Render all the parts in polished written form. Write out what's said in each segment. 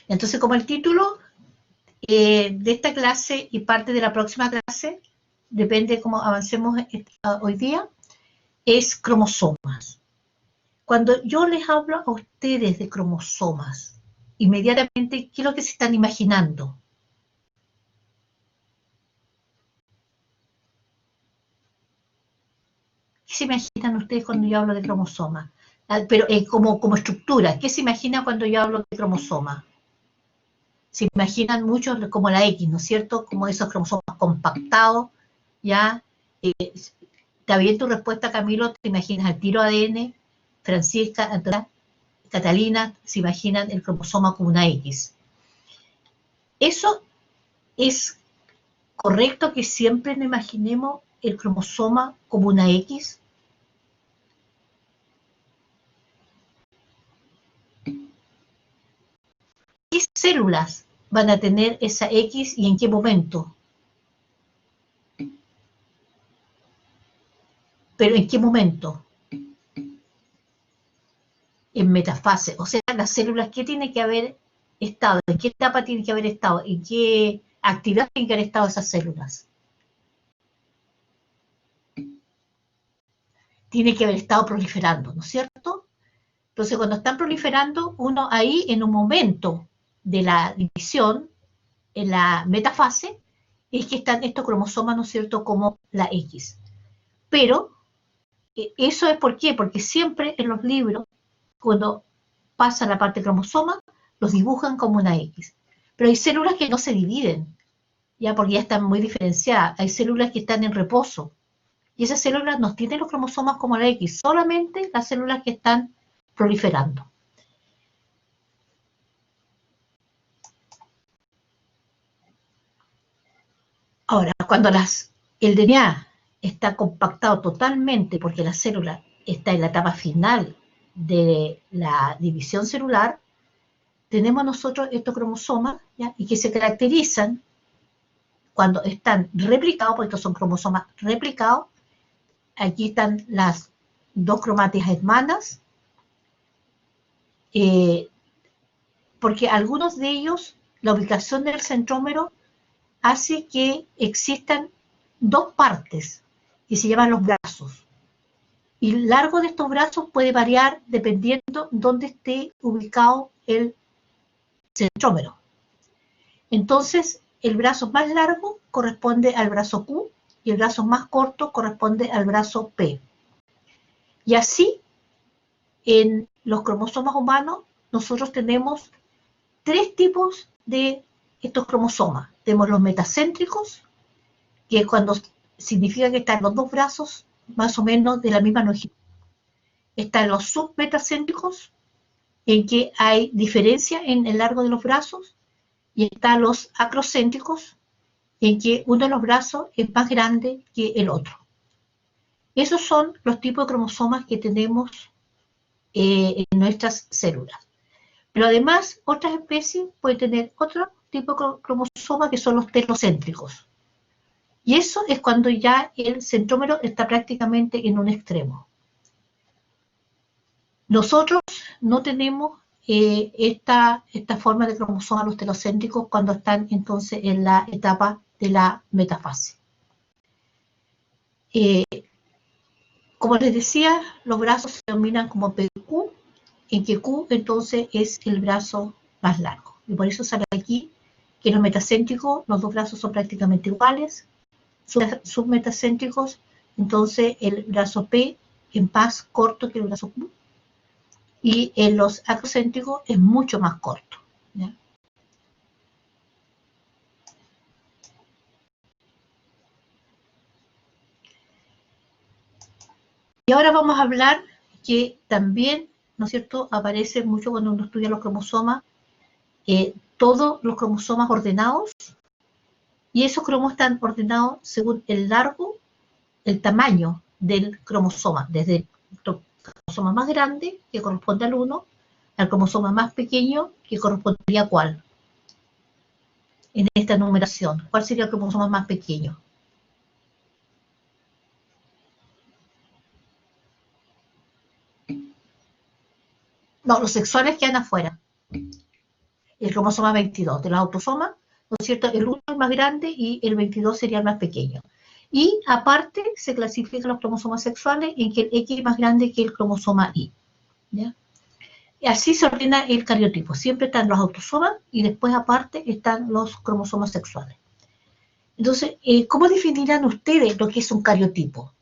Entonces, como el título de esta clase y parte de la próxima clase, depende de cómo avancemos hoy día, es cromosomas. Cuando yo les hablo a ustedes de cromosomas, inmediatamente, ¿qué es lo que se están imaginando? ¿Qué se imaginan ustedes cuando yo hablo de cromosomas? Pero como estructura, ¿qué se imagina cuando yo hablo de cromosomas? Se imaginan mucho como la X, ¿no es cierto? Como esos cromosomas compactados, ¿ya? ¿Está bien tu respuesta, Camilo? ¿Te imaginas el tiro ADN? Francisca, Antonio, Catalina, se imaginan el cromosoma como una X. Eso es correcto, que siempre nos imaginemos el cromosoma como una X. ¿Qué células van a tener esa X y en qué momento? ¿Pero en qué momento? En metafase, o sea, las células, ¿qué tiene que haber estado? ¿En qué etapa tiene que haber estado? ¿En qué actividad tienen que haber estado esas células? Tiene que haber estado proliferando, ¿no es cierto? Entonces, cuando están proliferando, uno ahí en un momento de la división, en la metafase, es que están estos cromosomas, ¿no es cierto?, como la X. Pero, ¿eso es por qué? Porque siempre en los libros, cuando pasa la parte cromosoma, los dibujan como una X. Pero hay células que no se dividen, ya porque ya están muy diferenciadas. Hay células que están en reposo. Y esas células no tienen los cromosomas como la X, solamente las células que están proliferando. Ahora, cuando el DNA está compactado totalmente porque la célula está en la etapa final de la división celular, tenemos nosotros estos cromosomas, ¿ya? Y que se caracterizan cuando están replicados, porque estos son cromosomas replicados. Aquí están las dos cromátidas hermanas, porque algunos de ellos, la ubicación del centrómero hace que existan dos partes que se llaman los brazos. Y el largo de estos brazos puede variar dependiendo dónde esté ubicado el centrómero. Entonces, el brazo más largo corresponde al brazo Q y el brazo más corto corresponde al brazo P. Y así, en los cromosomas humanos, nosotros tenemos tres tipos de estos cromosomas. Tenemos los metacéntricos, que es cuando significa que están los dos brazos más o menos de la misma longitud. Están los submetacéntricos, en que hay diferencia en el largo de los brazos, y están los acrocéntricos, en que uno de los brazos es más grande que el otro. Esos son los tipos de cromosomas que tenemos en nuestras células. Pero además, otras especies pueden tener otro tipo de cromosomas que son los telocéntricos. Y eso es cuando ya el centrómero está prácticamente en un extremo. Nosotros no tenemos esta forma de cromosomas, los telocéntricos, cuando están entonces en la etapa de la metafase. Como les decía, los brazos se denominan como PQ, en que Q entonces es el brazo más largo. Y por eso sale aquí que los metacéntricos, los dos brazos son prácticamente iguales. Submetacéntricos, entonces el brazo P es más corto que el brazo Q. Y en los acrocéntricos es mucho más corto, ¿ya? Y ahora vamos a hablar que también, ¿no es cierto?, aparece mucho cuando uno estudia los cromosomas, todos los cromosomas ordenados, y esos cromos están ordenados según el largo, el tamaño del cromosoma, desde el cromosoma más grande, que corresponde al 1, al cromosoma más pequeño, que correspondería a ¿cuál? En esta numeración, ¿cuál sería el cromosoma más pequeño? No, los sexuales quedan afuera. el cromosoma 22 de los autosomas, ¿no es cierto? El 1 es el más grande y el 22 sería el más pequeño. Y aparte se clasifican los cromosomas sexuales en que el X es más grande que el cromosoma Y. ¿Ya? Y así se ordena el cariotipo. Siempre están los autosomas y después aparte están los cromosomas sexuales. Entonces, ¿cómo definirán ustedes lo que es un cariotipo?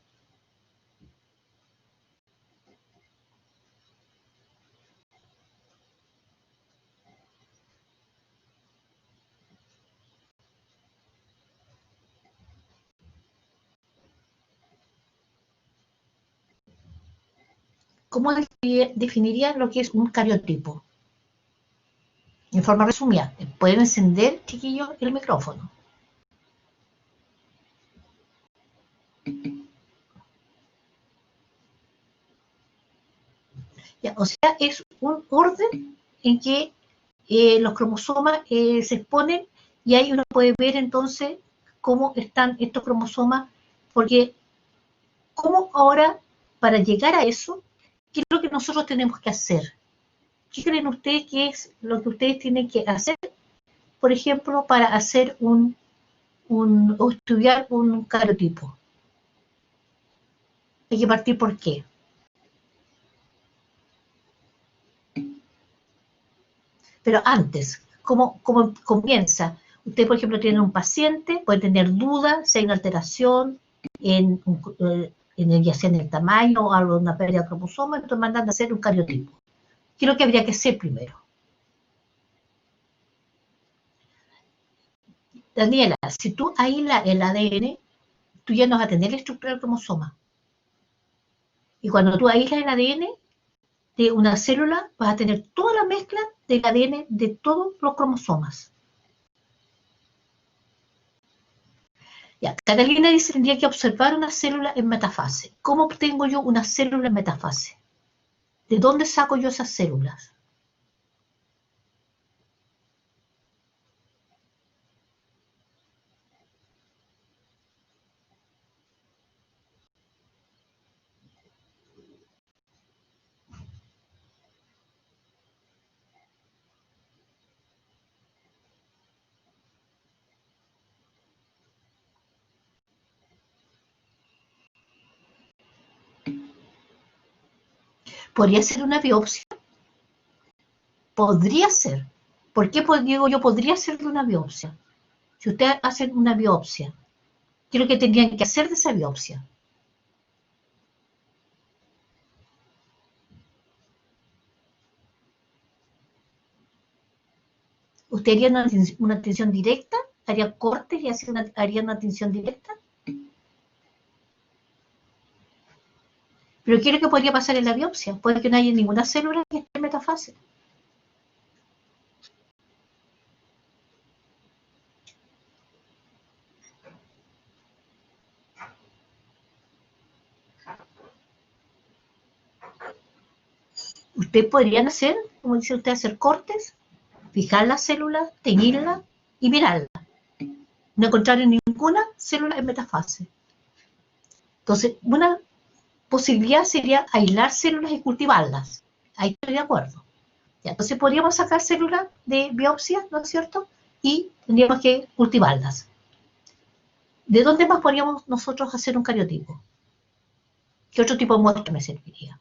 ¿Cómo definirían lo que es un cariotipo? En forma resumida, pueden encender, chiquillos, el micrófono. Ya, o sea, es un orden en que los cromosomas se exponen y ahí uno puede ver entonces cómo están estos cromosomas, porque cómo ahora, para llegar a eso, ¿qué es lo que nosotros tenemos que hacer? ¿Qué creen ustedes que es lo que ustedes tienen que hacer, por ejemplo, para hacer o estudiar un cariotipo? Hay que partir por qué. Pero antes, ¿cómo comienza? Usted, por ejemplo, tiene un paciente, puede tener dudas si hay una alteración ya sea en el tamaño o algo, una pérdida de cromosoma, entonces mandan a hacer un cariotipo. ¿Qué es lo que habría que hacer primero? Daniela, si tú aíslas el ADN, tú ya no vas a tener la estructura del cromosoma. Y cuando tú aíslas el ADN de una célula, vas a tener toda la mezcla del ADN de todos los cromosomas. Ya, Catalina dice que tendría que observar una célula en metafase. ¿Cómo obtengo yo una célula en metafase? ¿De dónde saco yo esas células? ¿Podría ser una biopsia? Podría ser. ¿Por qué digo yo podría ser de una biopsia? Si ustedes hacen una biopsia, ¿qué es lo que tendrían que hacer de esa biopsia? ¿Usted haría una tinción directa? ¿Haría cortes y haría una tinción directa? Pero ¿qué es lo que podría pasar en la biopsia? Puede que no haya ninguna célula que esté en metafase. Usted podrían hacer, como dice usted, hacer cortes, fijar las células, teñirlas y mirarlas. No encontrar ninguna célula en metafase. Entonces, una posibilidad sería aislar células y cultivarlas. Ahí estoy de acuerdo. Ya, entonces podríamos sacar células de biopsia, ¿no es cierto? Y tendríamos que cultivarlas. ¿De dónde más podríamos nosotros hacer un cariotipo? ¿Qué otro tipo de muestra me serviría?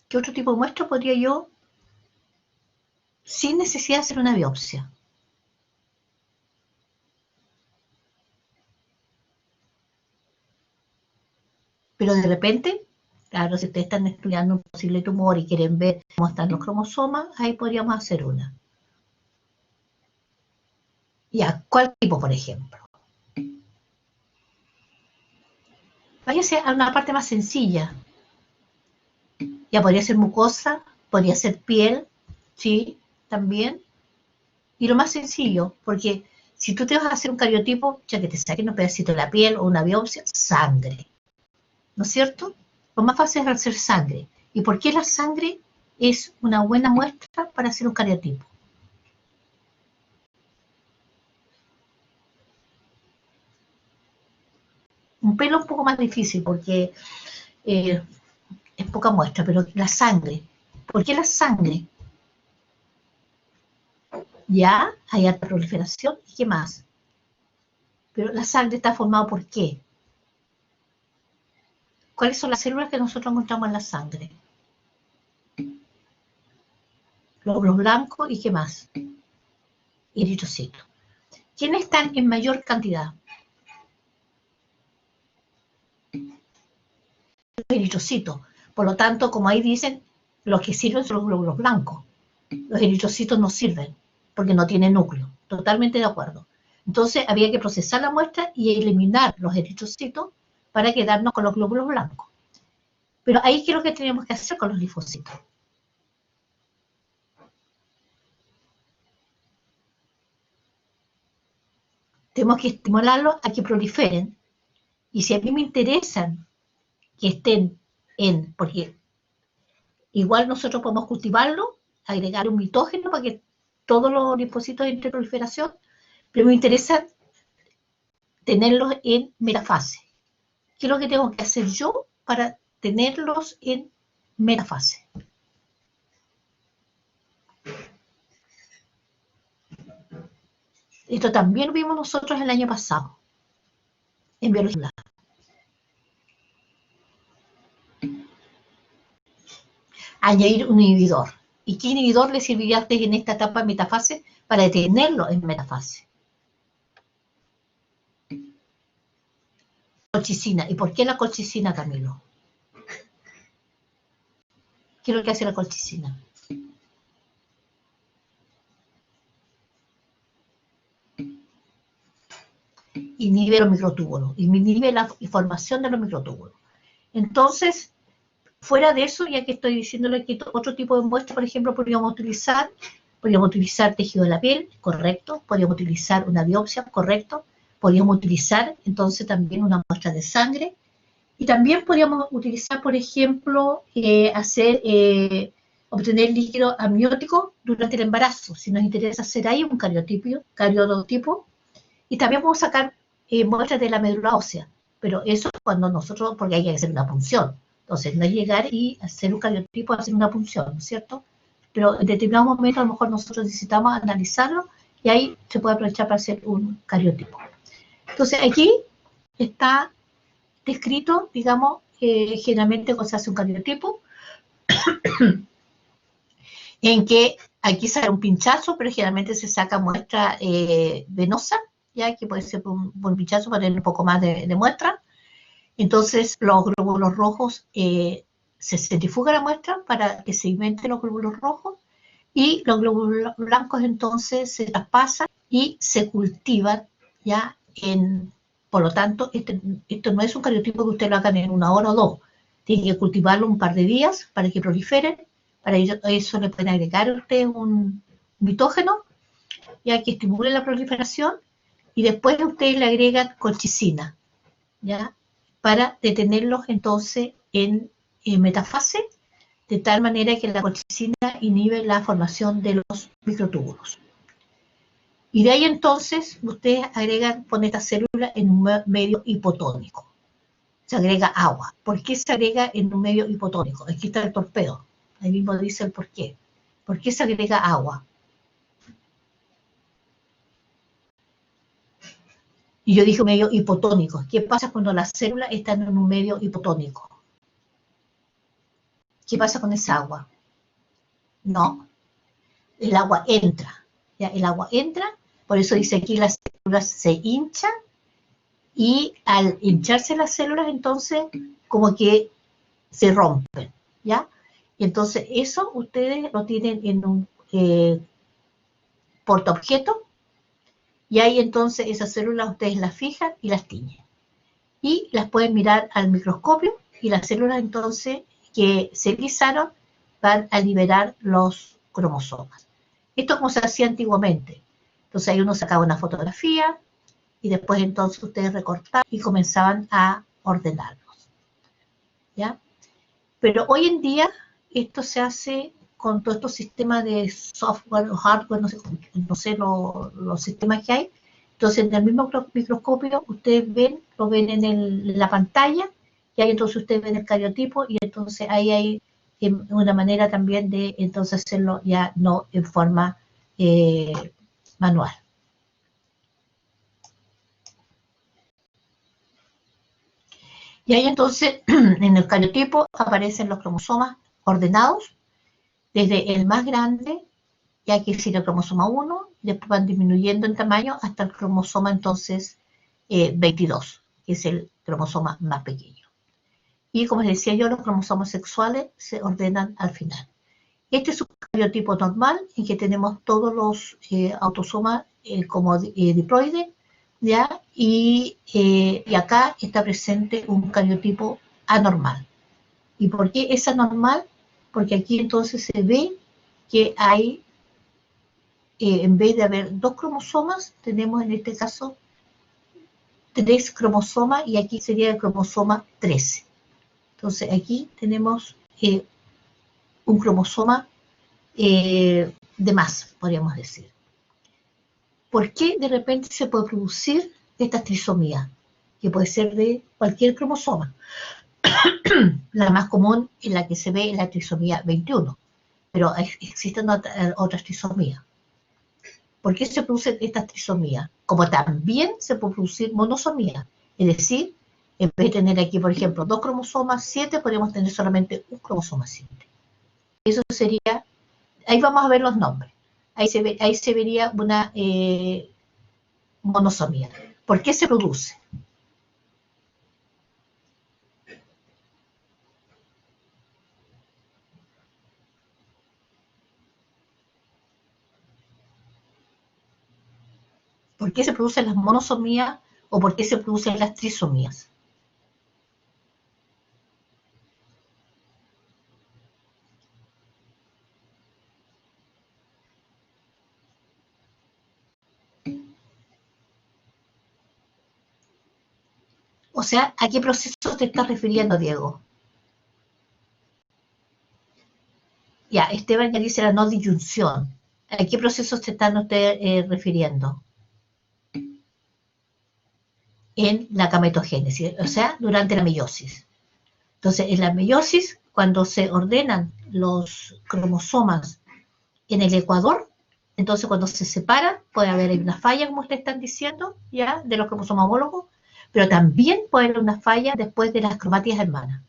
¿Qué otro tipo de muestra podría yo, sin necesidad de hacer una biopsia? Pero de repente, claro, si ustedes están estudiando un posible tumor y quieren ver cómo están los cromosomas, ahí podríamos hacer una. Ya, ¿cuál tipo, por ejemplo? Váyase a una parte más sencilla. Ya podría ser mucosa, podría ser piel, sí, también. Y lo más sencillo, porque si tú te vas a hacer un cariotipo, ya que te saquen un pedacito de la piel o una biopsia, sangre. ¿No es cierto? Lo más fácil es hacer sangre. ¿Y por qué la sangre es una buena muestra para hacer un cariotipo? un pelo un poco más difícil porque es poca muestra, pero la sangre. ¿Por qué la sangre? Ya hay alta proliferación. ¿Y qué más? Pero la sangre está formada ¿por qué? ¿Cuáles son las células que nosotros encontramos en la sangre? Glóbulos blancos y ¿qué más? Eritrocitos. ¿Quiénes están en mayor cantidad? Los eritrocitos. Por lo tanto, como ahí dicen, los que sirven son los glóbulos blancos. Los eritrocitos no sirven porque no tienen núcleo. Totalmente de acuerdo. Entonces había que procesar la muestra y eliminar los eritrocitos para quedarnos con los glóbulos blancos. Pero ahí, ¿qué es lo que tenemos que hacer con los linfocitos? Tenemos que estimularlos a que proliferen. Y si a mí me interesan que estén porque igual nosotros podemos cultivarlo, agregar un mitógeno para que todos los linfocitos entren en proliferación, pero me interesa tenerlos en metafase. ¿Qué es lo que tengo que hacer yo para tenerlos en metafase? Esto también lo vimos nosotros el año pasado, en biología. Añadir un inhibidor. ¿Y qué inhibidor le serviría a usted en esta etapa de metafase para detenerlo en metafase? Colchicina. ¿Y por qué la colchicina, Camilo? ¿Qué es lo que hace la colchicina? Inhibe los microtúbulos, inhibe la formación de los microtúbulos. Entonces, fuera de eso, ya que estoy diciéndole aquí otro tipo de muestra, por ejemplo, podríamos utilizar tejido de la piel, correcto, podríamos utilizar una biopsia, correcto, podríamos utilizar entonces también una muestra de sangre, y también podríamos utilizar, por ejemplo, obtener líquido amniótico durante el embarazo, si nos interesa hacer ahí un cariotipo, y también podemos sacar muestras de la médula ósea, pero eso cuando nosotros, porque hay que hacer una punción, entonces no es llegar y hacer un cariotipo, hacer una punción, ¿no es cierto? Pero en determinados momentos a lo mejor nosotros necesitamos analizarlo y ahí se puede aprovechar para hacer un cariotipo. Entonces aquí está descrito, digamos, generalmente cuando se hace un cariotipo, en que aquí sale un pinchazo, pero generalmente se saca muestra venosa, ya que puede ser un buen pinchazo para tener un poco más de muestra. Entonces los glóbulos rojos se centrifuga la muestra para que se segmenten los glóbulos rojos y los glóbulos blancos entonces se traspasan y se cultivan ya por lo tanto, esto no es un cariotipo que usted lo hagan en 1 hora o 2. Tiene que cultivarlo un par de días para que proliferen. Para eso le pueden agregar a usted un mitógeno, ya que estimule la proliferación, y después usted le agrega colchicina, ¿ya? Para detenerlos entonces en metafase, de tal manera que la colchicina inhibe la formación de los microtúbulos. Y de ahí entonces usted pone esta célula en un medio hipotónico. Se agrega agua. ¿Por qué se agrega en un medio hipotónico? Aquí está el torpedo. Ahí mismo dice el por qué. ¿Por qué se agrega agua? Y yo dije medio hipotónico. ¿Qué pasa cuando las células están en un medio hipotónico? ¿Qué pasa con esa agua? No. El agua entra. ¿Ya? El agua entra. Por eso dice aquí las células se hinchan. Y al hincharse las células, entonces, como que se rompen, ¿ya? Y entonces eso ustedes lo tienen en un portaobjeto, y ahí entonces esas células ustedes las fijan y las tiñen. Y las pueden mirar al microscopio, y las células entonces que se lisaron van a liberar los cromosomas. Esto es como se hacía antiguamente. Entonces ahí uno sacaba una fotografía, y después entonces ustedes recortaban y comenzaban a ordenarlos, ¿ya? Pero hoy en día esto se hace con todos estos sistemas de software o hardware, no sé los sistemas que hay, Entonces, en el mismo microscopio, ustedes lo ven en la pantalla, y ahí entonces ustedes ven el cariotipo, y entonces ahí hay una manera también de entonces hacerlo ya no en forma manual. Y ahí entonces, en el cariotipo aparecen los cromosomas ordenados, desde el más grande, ya que sería el cromosoma 1, después van disminuyendo en tamaño hasta el cromosoma entonces 22, que es el cromosoma más pequeño. Y como les decía yo, los cromosomas sexuales se ordenan al final. Este es un cariotipo normal en que tenemos todos los autosomas como diploides, ¿ya? Y acá está presente un cariotipo anormal. ¿Y por qué es anormal? Porque aquí entonces se ve que hay, en vez de haber 2 cromosomas, tenemos en este caso 3 cromosomas, y aquí sería el cromosoma 13. Entonces aquí tenemos un cromosoma de más, podríamos decir. ¿Por qué de repente se puede producir esta trisomía? Que puede ser de cualquier cromosoma. La más común es la que se ve en la trisomía 21, pero existen otras trisomías. ¿Por qué se producen estas trisomías? Como también se puede producir monosomía, es decir, en vez de tener aquí, por ejemplo, 2 cromosomas 7, podríamos tener solamente un cromosoma 7. Eso sería, ahí vamos a ver los nombres. Ahí se vería una monosomía. ¿Por qué se produce? ¿Por qué se producen las monosomías o por qué se producen las trisomías? O sea, ¿a qué proceso te estás refiriendo, Diego? Ya, Esteban ya dice la no disyunción. ¿A qué procesos te están ustedes refiriendo? En la gametogénesis, o sea, durante la meiosis. Entonces, en la meiosis, cuando se ordenan los cromosomas en el ecuador, entonces cuando se separan, puede haber una falla, como ustedes están diciendo, ya, de los cromosomas homólogos, pero también puede haber una falla después de las cromátidas hermanas.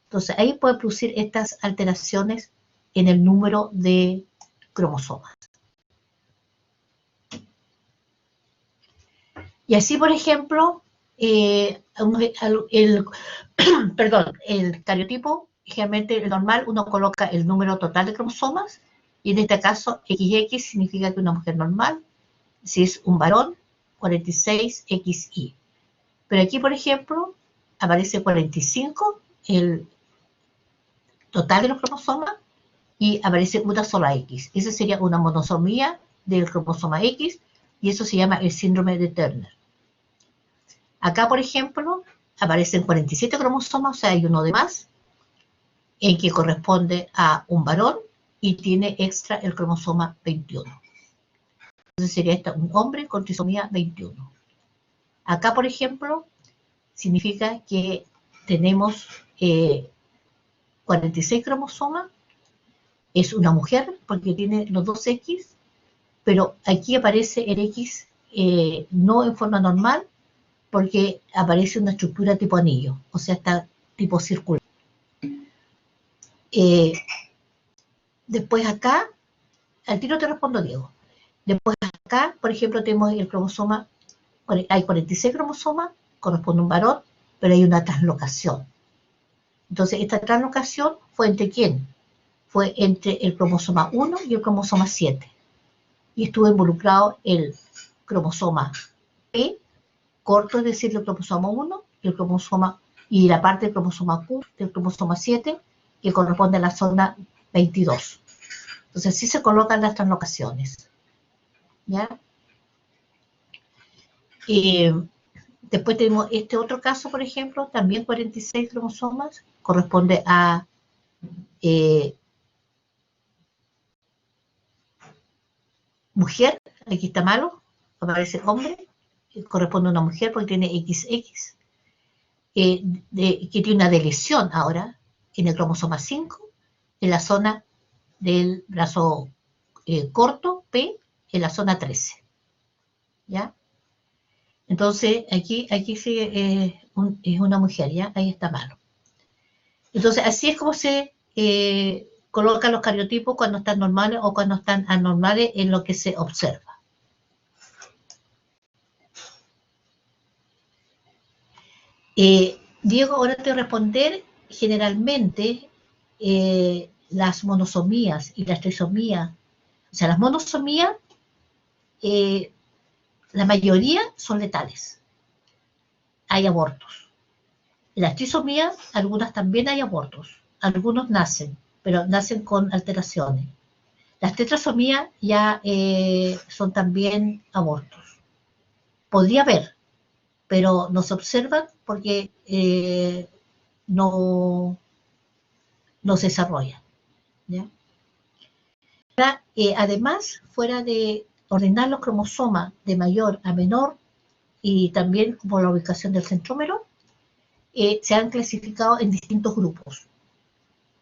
Entonces, ahí puede producir estas alteraciones en el número de cromosomas. Y así, por ejemplo, el cariotipo, generalmente el normal, uno coloca el número total de cromosomas, y en este caso XX significa que una mujer normal, si es un varón, 46XY. Pero aquí, por ejemplo, aparece 45, el total de los cromosomas, y aparece una sola X. Esa sería una monosomía del cromosoma X, y eso se llama el síndrome de Turner. Acá, por ejemplo, aparecen 47 cromosomas, o sea, hay uno de más, en que corresponde a un varón y tiene extra el cromosoma 21. Entonces sería un hombre con trisomía 21. Acá, por ejemplo, significa que tenemos 46 cromosomas, es una mujer porque tiene los dos X, pero aquí aparece el X no en forma normal, porque aparece una estructura tipo anillo, o sea, está tipo circular. Después acá, al tiro te respondo, Diego. Después acá, por ejemplo, tenemos el cromosoma, hay 46 cromosomas, corresponde a un varón, pero hay una translocación. Entonces, esta translocación fue entre ¿quién? Fue entre el cromosoma 1 y el cromosoma 7. Y estuvo involucrado el cromosoma P, corto, es decir, el cromosoma 1, y el cromosoma, y la parte del cromosoma Q del cromosoma 7, que corresponde a la zona 22. Entonces, así se colocan las translocaciones. ¿Ya? Después tenemos este otro caso, por ejemplo, también 46 cromosomas, corresponde a mujer, aquí está malo, aparece hombre, corresponde a una mujer porque tiene XX, que tiene una deleción ahora en el cromosoma 5, en la zona del brazo corto, P, en la zona 13. ¿Ya? Entonces, aquí sí es una mujer, ¿ya? Ahí está malo. Entonces, así es como se colocan los cariotipos cuando están normales o cuando están anormales en lo que se observa. Diego, ahora te voy a responder. Generalmente, las monosomías y las trisomías, o sea, las monosomías, la mayoría son letales. Hay abortos. En las trisomías, algunas también hay abortos. Algunos nacen, pero nacen con alteraciones. Las tetrasomías ya son también abortos. Podría haber, pero no se observan porque no se desarrollan. ¿Ya? Además, fuera de ordenar los cromosomas de mayor a menor y también por la ubicación del centrómero, se han clasificado en distintos grupos.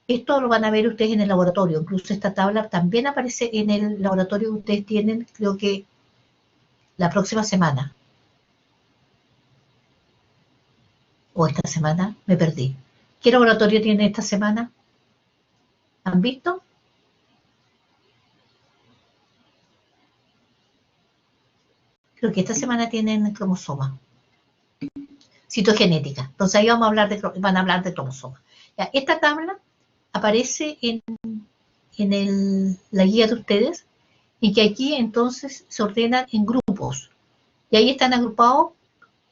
Esto lo van a ver ustedes en el laboratorio. Incluso esta tabla también aparece en el laboratorio que ustedes tienen, creo que la próxima semana. O esta semana, me perdí. ¿Qué laboratorio tiene esta semana? ¿Han visto? Creo que esta semana tienen cromosoma. Citogenética. Entonces ahí van a hablar de cromosoma. Ya, esta tabla aparece en la guía de ustedes y que aquí entonces se ordenan en grupos. Y ahí están agrupados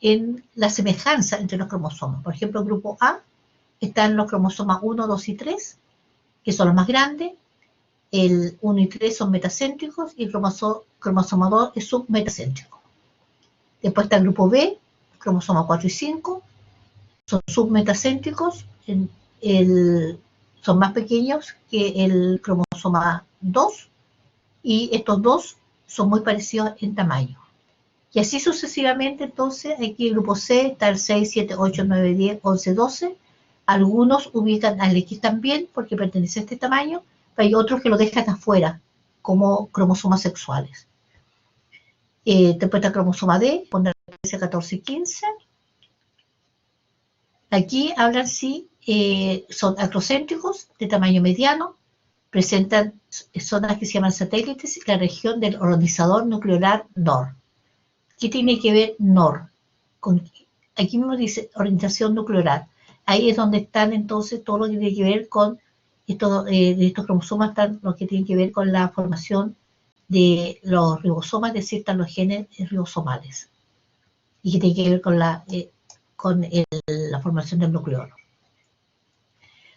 en la semejanza entre los cromosomas. Por ejemplo, el grupo A están los cromosomas 1, 2 y 3, que son los más grandes. El 1 y 3 son metacéntricos y el cromosoma 2 es submetacéntrico. Después está el grupo B, cromosoma 4 y 5, son submetacéntricos, son más pequeños que el cromosoma 2 y estos dos son muy parecidos en tamaño. Y así sucesivamente, entonces, aquí el grupo C está el 6, 7, 8, 9, 10, 11, 12. Algunos ubican al X también porque pertenece a este tamaño, pero hay otros que lo dejan afuera como cromosomas sexuales. Después está el cromosoma D, pondrá 13, 14 y 15. Aquí hablan si son acrocéntricos de tamaño mediano, presentan zonas que se llaman satélites y la región del organizador nuclear NOR. ¿Qué tiene que ver NOR? Aquí mismo dice orientación nuclear. Ahí es donde están entonces todo lo que tiene que ver con estos cromosomas, están lo que tiene que ver con la formación de los ribosomas, es decir, están los genes ribosomales. Y que tiene que ver con la formación del nucleolo.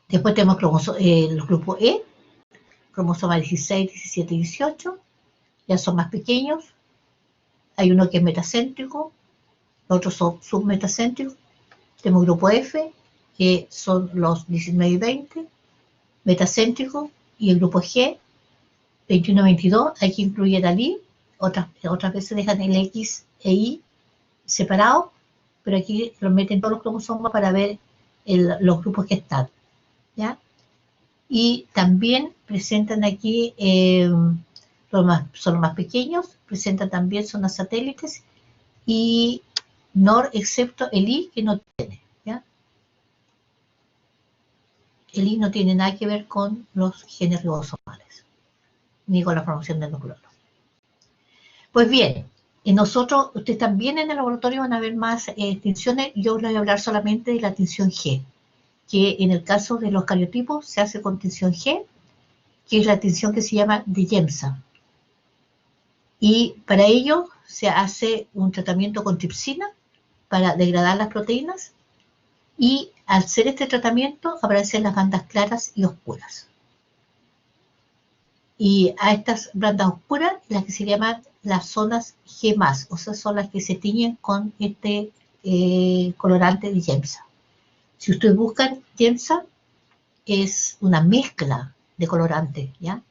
Después tenemos los grupos E, cromosomas 16, 17 y 18, ya son más pequeños. Hay uno que es metacéntrico, los otros son submetacéntricos. Tenemos el grupo F, que son los 19 y 20, metacéntricos, y el grupo G, 21 y 22, aquí incluye el I, otras veces dejan el X e Y separados, pero aquí los meten todos los cromosomas para ver los grupos que están, ¿ya? Y también presentan aquí, son los más pequeños, presentan también zonas satélites y NOR, excepto el I, que no tiene, ¿ya? El I no tiene nada que ver con los genes ribosomales, ni con la formación del nucleolo. Pues bien, nosotros, ustedes también en el laboratorio van a ver más tinciones. Yo les voy a hablar solamente de la tinción G, que en el caso de los cariotipos se hace con tinción G, que es la tinción que se llama de Yemsa. Y para ello se hace un tratamiento con tripsina para degradar las proteínas, y al hacer este tratamiento aparecen las bandas claras y oscuras. Y a estas bandas oscuras, las que se llaman las zonas G+, o sea, son las que se tiñen con este colorante de Yemsa. Si ustedes buscan Yemsa, es una mezcla de colorantes, ¿ya?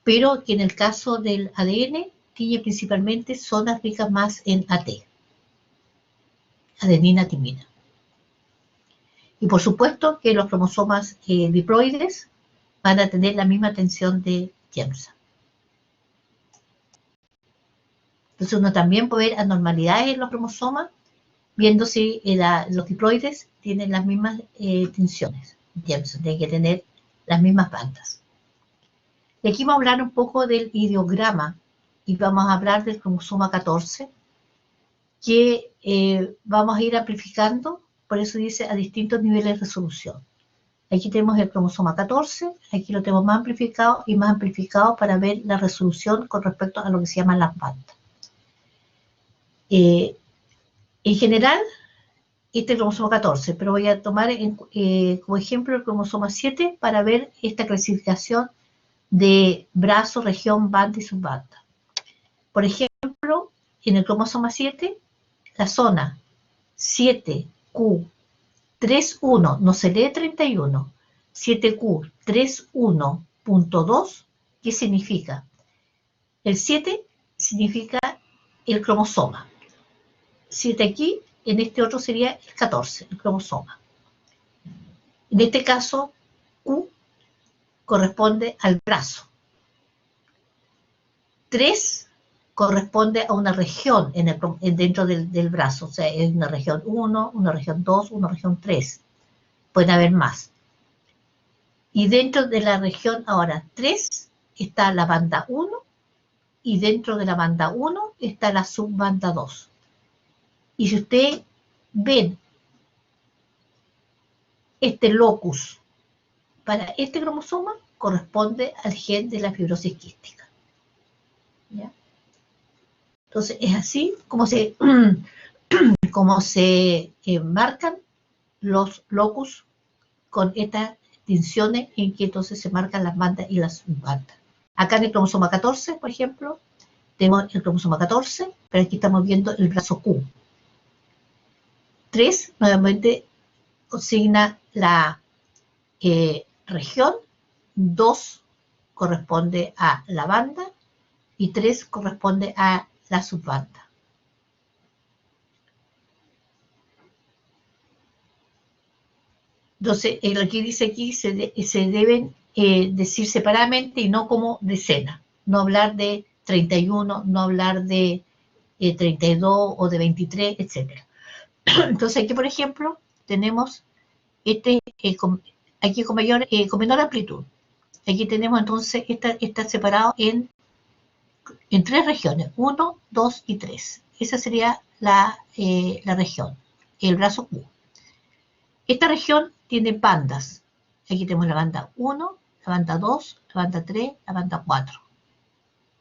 Pero que en el caso del ADN tiñe principalmente zonas ricas más en AT, adenina, timina. Y por supuesto que los cromosomas diploides van a tener la misma tensión de Jems. Entonces uno también puede ver anormalidades en los cromosomas, viendo si los diploides tienen las mismas tensiones. Jems, tienen que tener las mismas bandas. Y aquí vamos a hablar un poco del ideograma y vamos a hablar del cromosoma 14, que vamos a ir amplificando, por eso dice a distintos niveles de resolución. Aquí tenemos el cromosoma 14, aquí lo tenemos más amplificado para ver la resolución con respecto a lo que se llaman las bandas. En general, este es el cromosoma 14, pero voy a tomar como ejemplo el cromosoma 7 para ver esta clasificación de brazo, región, banda y subbanda. Por ejemplo, en el cromosoma 7, la zona 7q31, no se lee 31, 7q31.2, ¿qué significa? El 7 significa el cromosoma. 7 aquí, en este otro sería el 14, el cromosoma. En este caso, Q corresponde al brazo. 3 corresponde a una región dentro del brazo, o sea, es una región 1, una región 2, una región 3. Pueden haber más. Y dentro de la región ahora 3 está la banda 1 y dentro de la banda 1 está la subbanda 2. Y si ustedes ven este locus para este cromosoma, corresponde al gen de la fibrosis quística. ¿Ya? Entonces es así como se marcan los locus con estas distinciones en que entonces se marcan las bandas y las subbandas. Acá en el cromosoma 14, por ejemplo, tenemos el cromosoma 14, pero aquí estamos viendo el brazo Q. 3 nuevamente consigna la región, 2 corresponde a la banda y 3 corresponde a la subbanda. Entonces, lo que dice aquí se deben decir separadamente y no como decena. No hablar de 31, no hablar de 32 o de 23, etc. Entonces aquí, por ejemplo, tenemos aquí con menor amplitud. Aquí tenemos entonces, está separado en 3 regiones, 1, 2 y 3. Esa sería la región, el brazo Q. Esta región tiene bandas. Aquí tenemos la banda 1, la banda 2, la banda 3, la banda 4.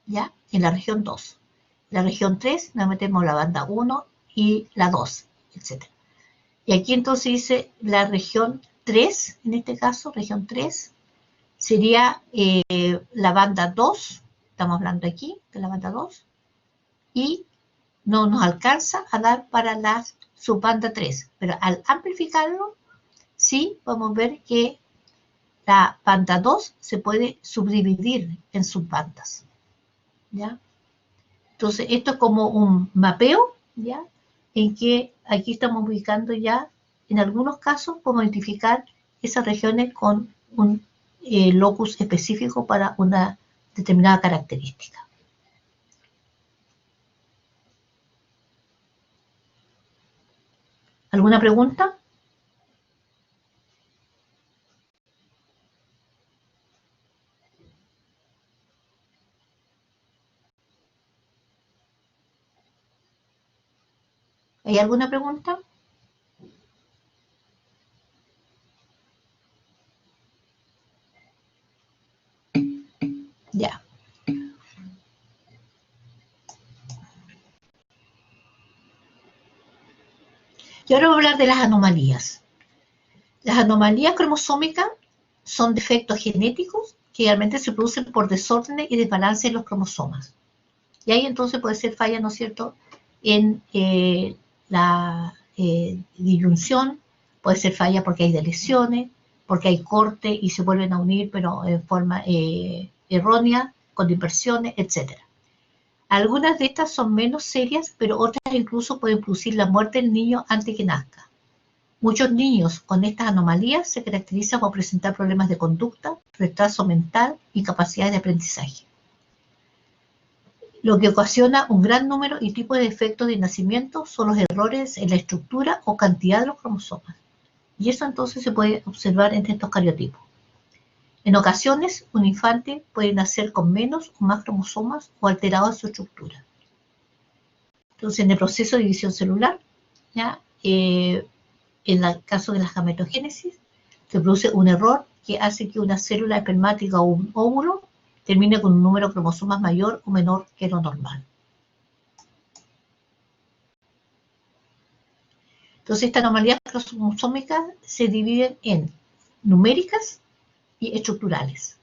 ¿Ya? En la región 2. En la región 3 nos metemos la banda 1 y la 2, etc. Y aquí entonces dice la región 3, en este caso, región 3, sería la banda 2, estamos hablando aquí de la banda 2, y no nos alcanza a dar para la subbanda 3, pero al amplificarlo, sí podemos ver que la banda 2 se puede subdividir en subbandas, ¿ya? Entonces, esto es como un mapeo, ¿ya? En que aquí estamos ubicando ya, en algunos casos, podemos identificar esas regiones con un locus específico para una determinada característica. ¿Alguna pregunta? ¿Hay alguna pregunta? Ya. Y ahora voy a hablar de las anomalías. Las anomalías cromosómicas son defectos genéticos que realmente se producen por desórdenes y desbalance en los cromosomas. Y ahí entonces puede ser falla, ¿no es cierto?, en la disyunción, puede ser falla porque hay deleciones, porque hay corte y se vuelven a unir, pero en forma errónea, con dispersiones, etc. Algunas de estas son menos serias, pero otras incluso pueden producir la muerte del niño antes que nazca. Muchos niños con estas anomalías se caracterizan por presentar problemas de conducta, retraso mental y capacidades de aprendizaje, lo que ocasiona un gran número y tipo de efectos de nacimiento son los errores en la estructura o cantidad de los cromosomas. Y eso entonces se puede observar entre estos cariotipos. En ocasiones, un infante puede nacer con menos o más cromosomas o alterado en su estructura. Entonces, en el proceso de división celular, ¿ya? En el caso de la gametogénesis, se produce un error que hace que una célula espermática o un óvulo termine con un número de cromosomas mayor o menor que lo normal. Entonces, estas anomalías cromosómicas se dividen en numéricas y estructurales.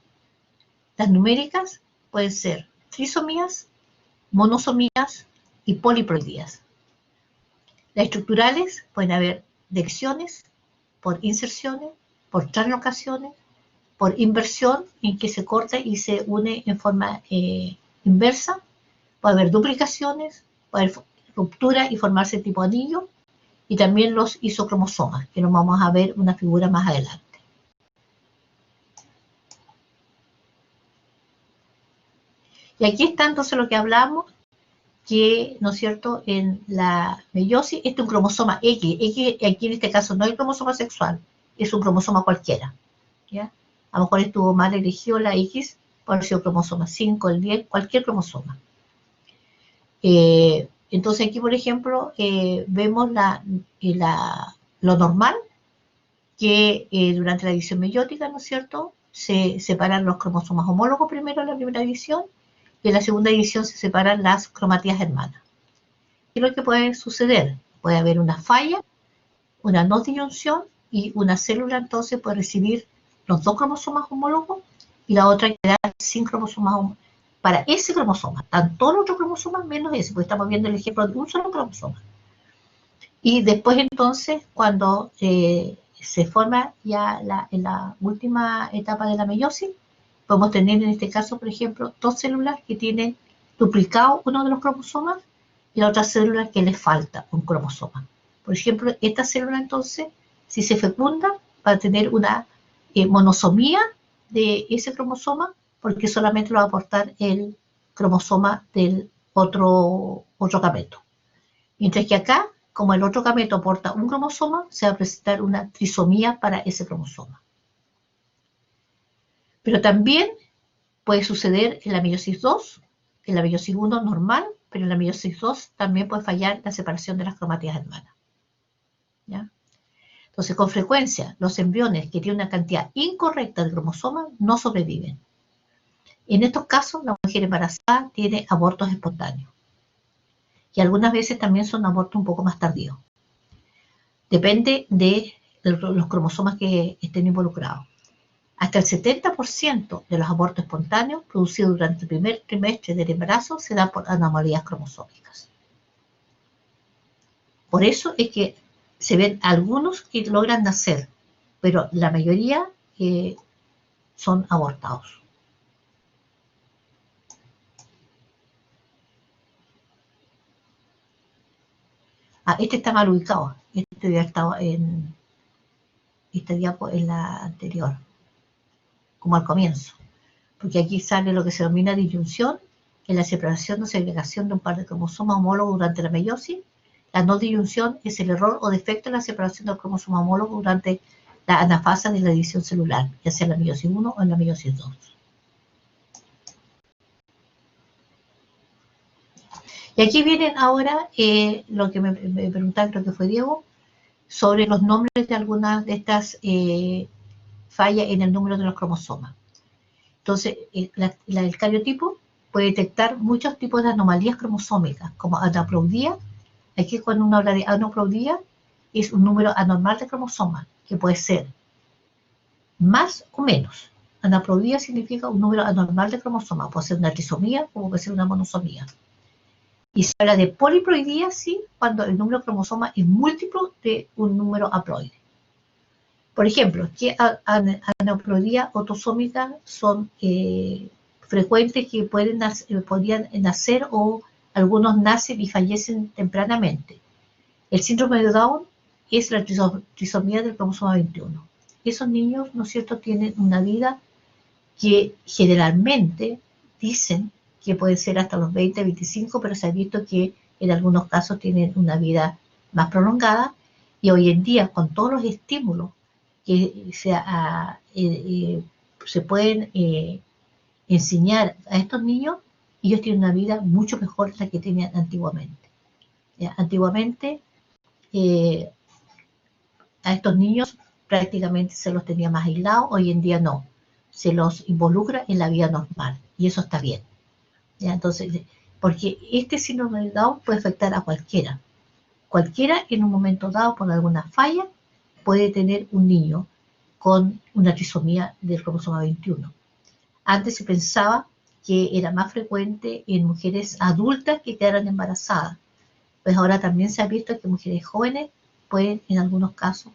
Las numéricas pueden ser trisomías, monosomías y poliploidías. Las estructurales pueden haber deleciones por inserciones, por translocaciones, por inversión en que se corta y se une en forma inversa. Puede haber duplicaciones, puede haber ruptura y formarse tipo anillo, y también los isocromosomas, que nos vamos a ver una figura más adelante. Y aquí está entonces lo que hablamos, que, ¿no es cierto?, en la meiosis, este es un cromosoma X, aquí en este caso no es el cromosoma sexual, es un cromosoma cualquiera, ¿ya? A lo mejor estuvo mal elegido la X, por ser el cromosoma 5, el 10, cualquier cromosoma. Entonces aquí, por ejemplo, vemos lo normal, que durante la división meiótica, ¿no es cierto?, se separan los cromosomas homólogos primero en la primera división, y en la segunda división se separan las cromatías hermanas. ¿Qué es lo que puede suceder? Puede haber una falla, una no disyunción, y una célula entonces puede recibir los dos cromosomas homólogos y la otra quedar sin cromosomas homólogos. Para ese cromosoma, están todos los otros cromosomas menos ese, porque estamos viendo el ejemplo de un solo cromosoma. Y después entonces, cuando se forma ya en la última etapa de la meiosis, podemos tener en este caso, por ejemplo, dos células que tienen duplicado uno de los cromosomas y la otra célula que les falta un cromosoma. Por ejemplo, esta célula entonces, si se fecunda, va a tener una monosomía de ese cromosoma, porque solamente lo va a aportar el cromosoma del otro gameto. Mientras que acá, como el otro gameto aporta un cromosoma, se va a presentar una trisomía para ese cromosoma. Pero también puede suceder en la meiosis 2, en la meiosis 1 normal, pero en la meiosis 2 también puede fallar la separación de las cromatías hermanas, ¿ya? Entonces, con frecuencia, los embriones que tienen una cantidad incorrecta de cromosomas no sobreviven. En estos casos, la mujer embarazada tiene abortos espontáneos. Y algunas veces también son abortos un poco más tardíos. Depende de los cromosomas que estén involucrados. Hasta el 70% de los abortos espontáneos producidos durante el primer trimestre del embarazo se dan por anomalías cromosómicas. Por eso es que se ven algunos que logran nacer, pero la mayoría son abortados. Este está mal ubicado. Este ya estaba en esta diapo en la anterior, como al comienzo. Porque aquí sale lo que se denomina disyunción, que es la separación o segregación de un par de cromosomas homólogos durante la meiosis. La no disyunción es el error o defecto en la separación del cromosoma homólogo durante la anafasa de la división celular, ya sea en la meiosis 1 o en la meiosis 2. Y aquí vienen ahora lo que me preguntaba, creo que fue Diego, sobre los nombres de algunas de estas fallas en el número de los cromosomas. Entonces, el cariotipo puede detectar muchos tipos de anomalías cromosómicas, como anaplaudía. Aquí cuando uno habla de anaplaudía, es un número anormal de cromosomas, que puede ser más o menos. Anaplaudía significa un número anormal de cromosomas, puede ser una trisomía como puede ser una monosomía. Y se habla de poliploidía, sí, cuando el número de cromosomas es múltiplo de un número haploide. Por ejemplo, ¿qué aneuploidías autosómicas son frecuentes que podrían nacer o algunos nacen y fallecen tempranamente. El síndrome de Down es la trisomía del cromosoma 21. Esos niños, ¿no es cierto?, tienen una vida que generalmente dicen que puede ser hasta los 20, 25, pero se ha visto que en algunos casos tienen una vida más prolongada, y hoy en día con todos los estímulos que se pueden enseñar a estos niños, ellos tienen una vida mucho mejor que la que tenían antiguamente. ¿Ya? Antiguamente a estos niños prácticamente se los tenía más aislados, hoy en día no, se los involucra en la vida normal, y eso está bien. ¿Ya? Entonces, porque este síndrome de Down puede afectar a cualquiera. Cualquiera en un momento dado, por alguna falla, puede tener un niño con una trisomía del cromosoma 21. Antes se pensaba que era más frecuente en mujeres adultas que quedaran embarazadas, pues ahora también se ha visto que mujeres jóvenes pueden, en algunos casos,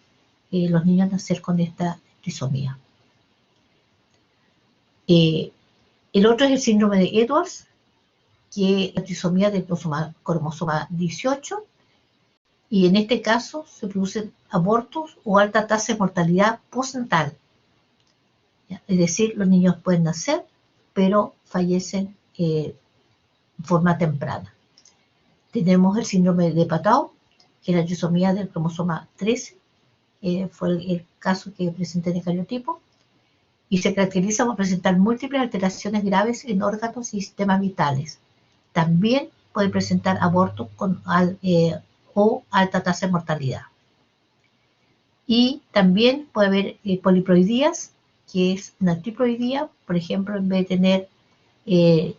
los niños nacer con esta trisomía. El otro es el síndrome de Edwards, que es la trisomía del cromosoma 18, y en este caso se producen abortos o alta tasa de mortalidad postnatal. Es decir, los niños pueden nacer, pero fallecen en forma temprana. Tenemos el síndrome de Patau, que es la trisomía del cromosoma 13, fue el caso que presenté en el cariotipo, y se caracteriza por presentar múltiples alteraciones graves en órganos y sistemas vitales. También puede presentar abortos o alta tasa de mortalidad. Y también puede haber poliploidías, que es una triploidía. Por ejemplo, en vez de tener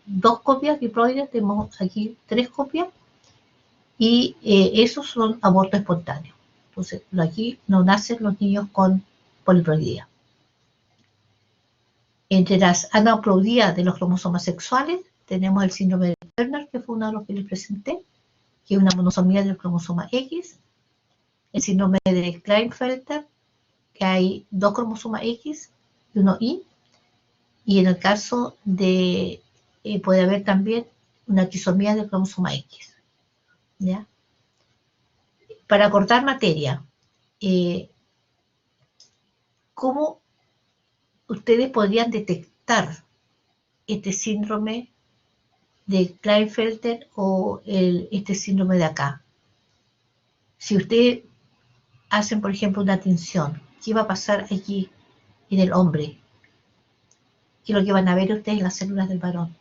2 copias diploides, tenemos aquí 3 copias, y esos son abortos espontáneos. Entonces, aquí no nacen los niños con poliploidía. Entre las aneuploidías de los cromosomas sexuales, tenemos el síndrome de Turner, que fue uno de los que les presenté, que es una monosomía del cromosoma X. El síndrome de Klinefelter, que hay 2 cromosomas X y 1 Y. Y en el caso de, puede haber también una trisomía del cromosoma X. ¿Ya? Para cortar materia, ¿cómo ustedes podrían detectar este síndrome de Klinefelter o este síndrome de acá? Si ustedes hacen, por ejemplo, una tinción, ¿qué va a pasar aquí en el hombre? ¿Qué es lo que van a ver ustedes en las células del varón?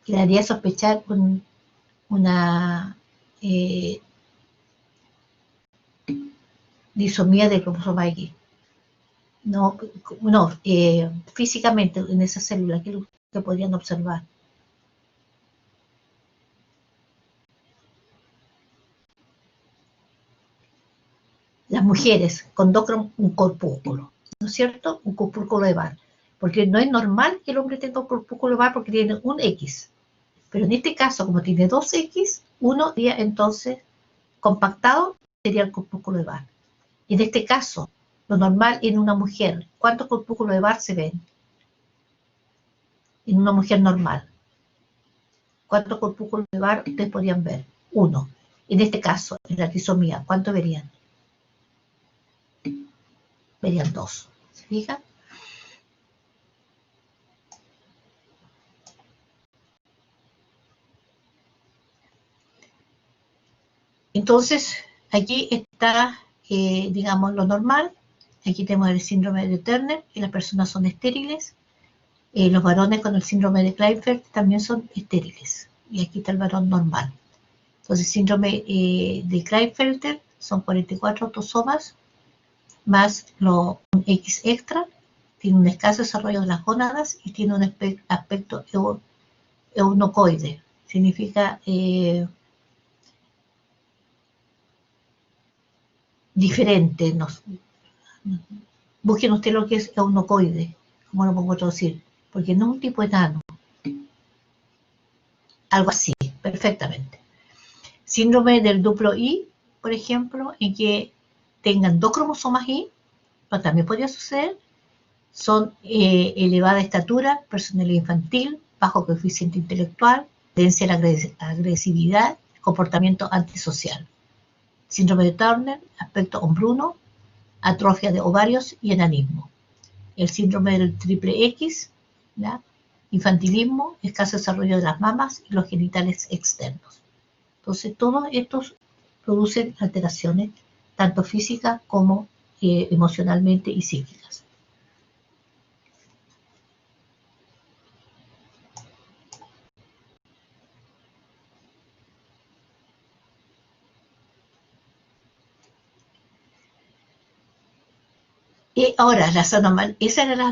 Quedaría sospechar una disomía del cromosoma X. No, físicamente en esas células, ¿qué es lo que podrían observar? Las mujeres con un corpúsculo, ¿no es cierto? Un corpúsculo de Barr. Porque no es normal que el hombre tenga un corpúsculo de Barr porque tiene un X. Pero en este caso, como tiene 2 X, uno sería entonces compactado, sería el corpúsculo de Barr. Y en este caso, lo normal en una mujer, ¿cuántos corpúsculos de Barr se ven? En una mujer normal. ¿Cuántos corpúsculos de Barr ustedes podrían ver? 1. En este caso, en la trisomía, ¿cuántos verían? Verían 2. ¿Se fijan? Entonces, aquí está, digamos, lo normal. Aquí tenemos el síndrome de Turner, que las personas son estériles. Los varones con el síndrome de Klinefelter también son estériles. Y aquí está el varón normal. Entonces, el síndrome de Klinefelter son 44 autosomas más un X extra. Tiene un escaso desarrollo de las gónadas y tiene un aspecto eunucoide. Significa diferente. Busquen ustedes lo que es eunucoide, como lo pongo a traducir, porque no es un tipo enano. Algo así, perfectamente. Síndrome del duplo Y, por ejemplo, en que tengan 2 cromosomas Y, pero también podría suceder, son elevada estatura, personalidad infantil, bajo coeficiente intelectual, tendencia a la agresividad, comportamiento antisocial. Síndrome de Turner, aspecto hombruno, atrofia de ovarios y enanismo. El síndrome del triple X, ¿ya? Infantilismo, escaso desarrollo de las mamas y los genitales externos. Entonces, todos estos producen alteraciones, tanto físicas como emocionalmente y psíquicas. Y ahora, esas eran las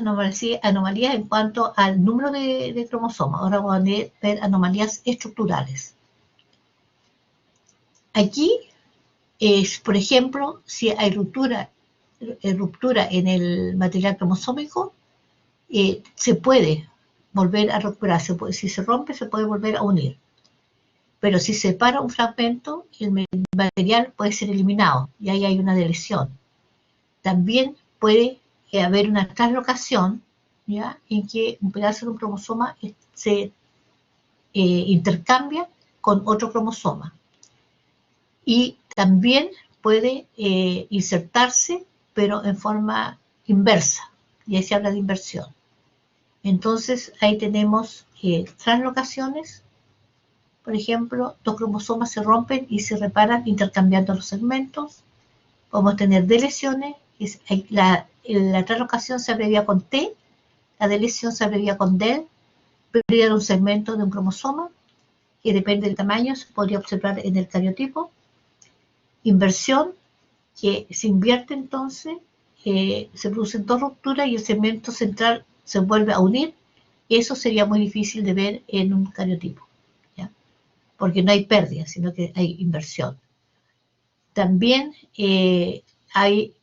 anomalías en cuanto al número de cromosomas. Ahora vamos a ver anomalías estructurales. Aquí por ejemplo, si hay ruptura en el material cromosómico, se puede volver a recuperar. Si se rompe, se puede volver a unir. Pero si se separa un fragmento, el material puede ser eliminado y ahí hay una lesión. También puede haber una translocación, ¿ya? En que un pedazo de un cromosoma se intercambia con otro cromosoma. Y también puede insertarse, pero en forma inversa, y ahí se habla de inversión. Entonces, ahí tenemos translocaciones, por ejemplo, dos cromosomas se rompen y se reparan intercambiando los segmentos. Podemos tener deleciones, la translocación se abrevia con T, la delesión se abrevia con DEL, pérdida de un segmento de un cromosoma, que depende del tamaño, se podría observar en el cariotipo. Inversión, que se invierte entonces, se producen dos rupturas y el segmento central se vuelve a unir. Eso sería muy difícil de ver en un cariotipo, ¿ya? Porque no hay pérdida, sino que hay inversión. También hay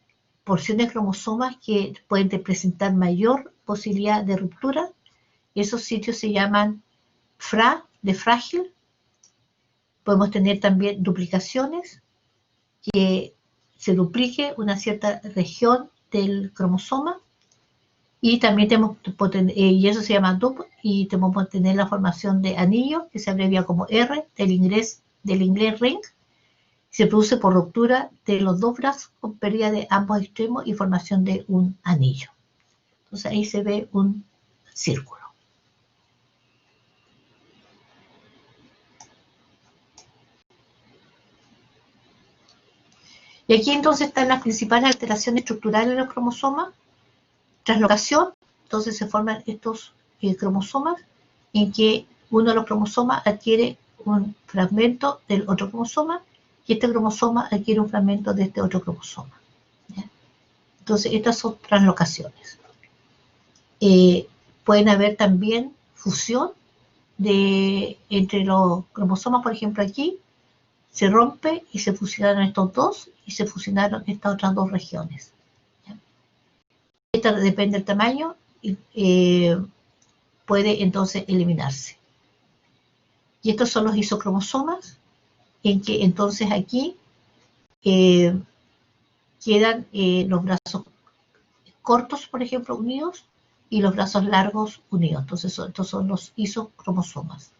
porciones de cromosomas que pueden presentar mayor posibilidad de ruptura. Esos sitios se llaman de frágil. Podemos tener también duplicaciones, que se duplique una cierta región del cromosoma, y también tenemos, y eso se llama DUP, y tenemos que tener la formación de anillo, que se abrevia como R, del inglés ring, se produce por ruptura de los dos brazos con pérdida de ambos extremos y formación de un anillo. Entonces ahí se ve un círculo. Y aquí entonces están las principales alteraciones estructurales de los cromosomas. Translocación, entonces se forman estos cromosomas en que uno de los cromosomas adquiere un fragmento del otro cromosoma y este cromosoma adquiere un fragmento de este otro cromosoma, ¿ya? Entonces estas son translocaciones. Pueden haber también fusión entre los cromosomas, por ejemplo aquí, se rompe y se fusionaron estos dos y se fusionaron estas otras dos regiones. Esto depende del tamaño y puede entonces eliminarse. Y estos son los isocromosomas, en que entonces aquí quedan los brazos cortos, por ejemplo, unidos, y los brazos largos unidos. Entonces estos son los isocromosomas.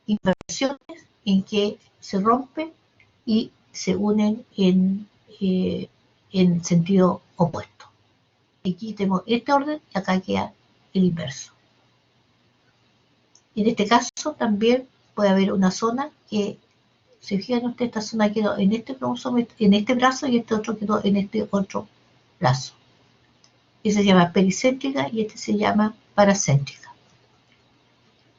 Inversiones en que se rompen y se unen en sentido opuesto. Aquí tenemos este orden y acá queda el inverso. En este caso también puede haber una zona que, si fijan ustedes, esta zona quedó en este cromosoma, en este brazo, y este otro quedó en este otro brazo. Ese se llama pericéntrica y este se llama paracéntrica.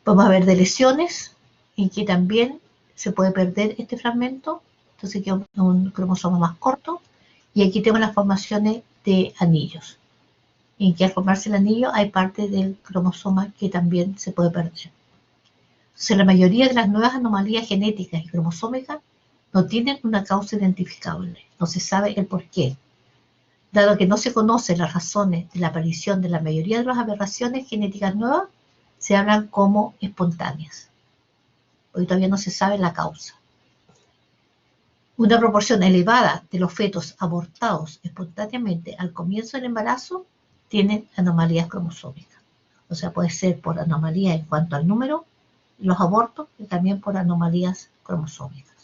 Vamos a ver de lesiones en que también se puede perder este fragmento, entonces queda un cromosoma más corto, y aquí tenemos las formaciones de anillos, en que al formarse el anillo hay parte del cromosoma que también se puede perder. Entonces, la mayoría de las nuevas anomalías genéticas y cromosómicas no tienen una causa identificable, no se sabe el porqué. Dado que no se conocen las razones de la aparición de la mayoría de las aberraciones genéticas nuevas, se hablan como espontáneas, porque todavía no se sabe la causa. Una proporción elevada de los fetos abortados espontáneamente al comienzo del embarazo tienen anomalías cromosómicas. O sea, puede ser por anomalías en cuanto al número de los abortos y también por anomalías cromosómicas.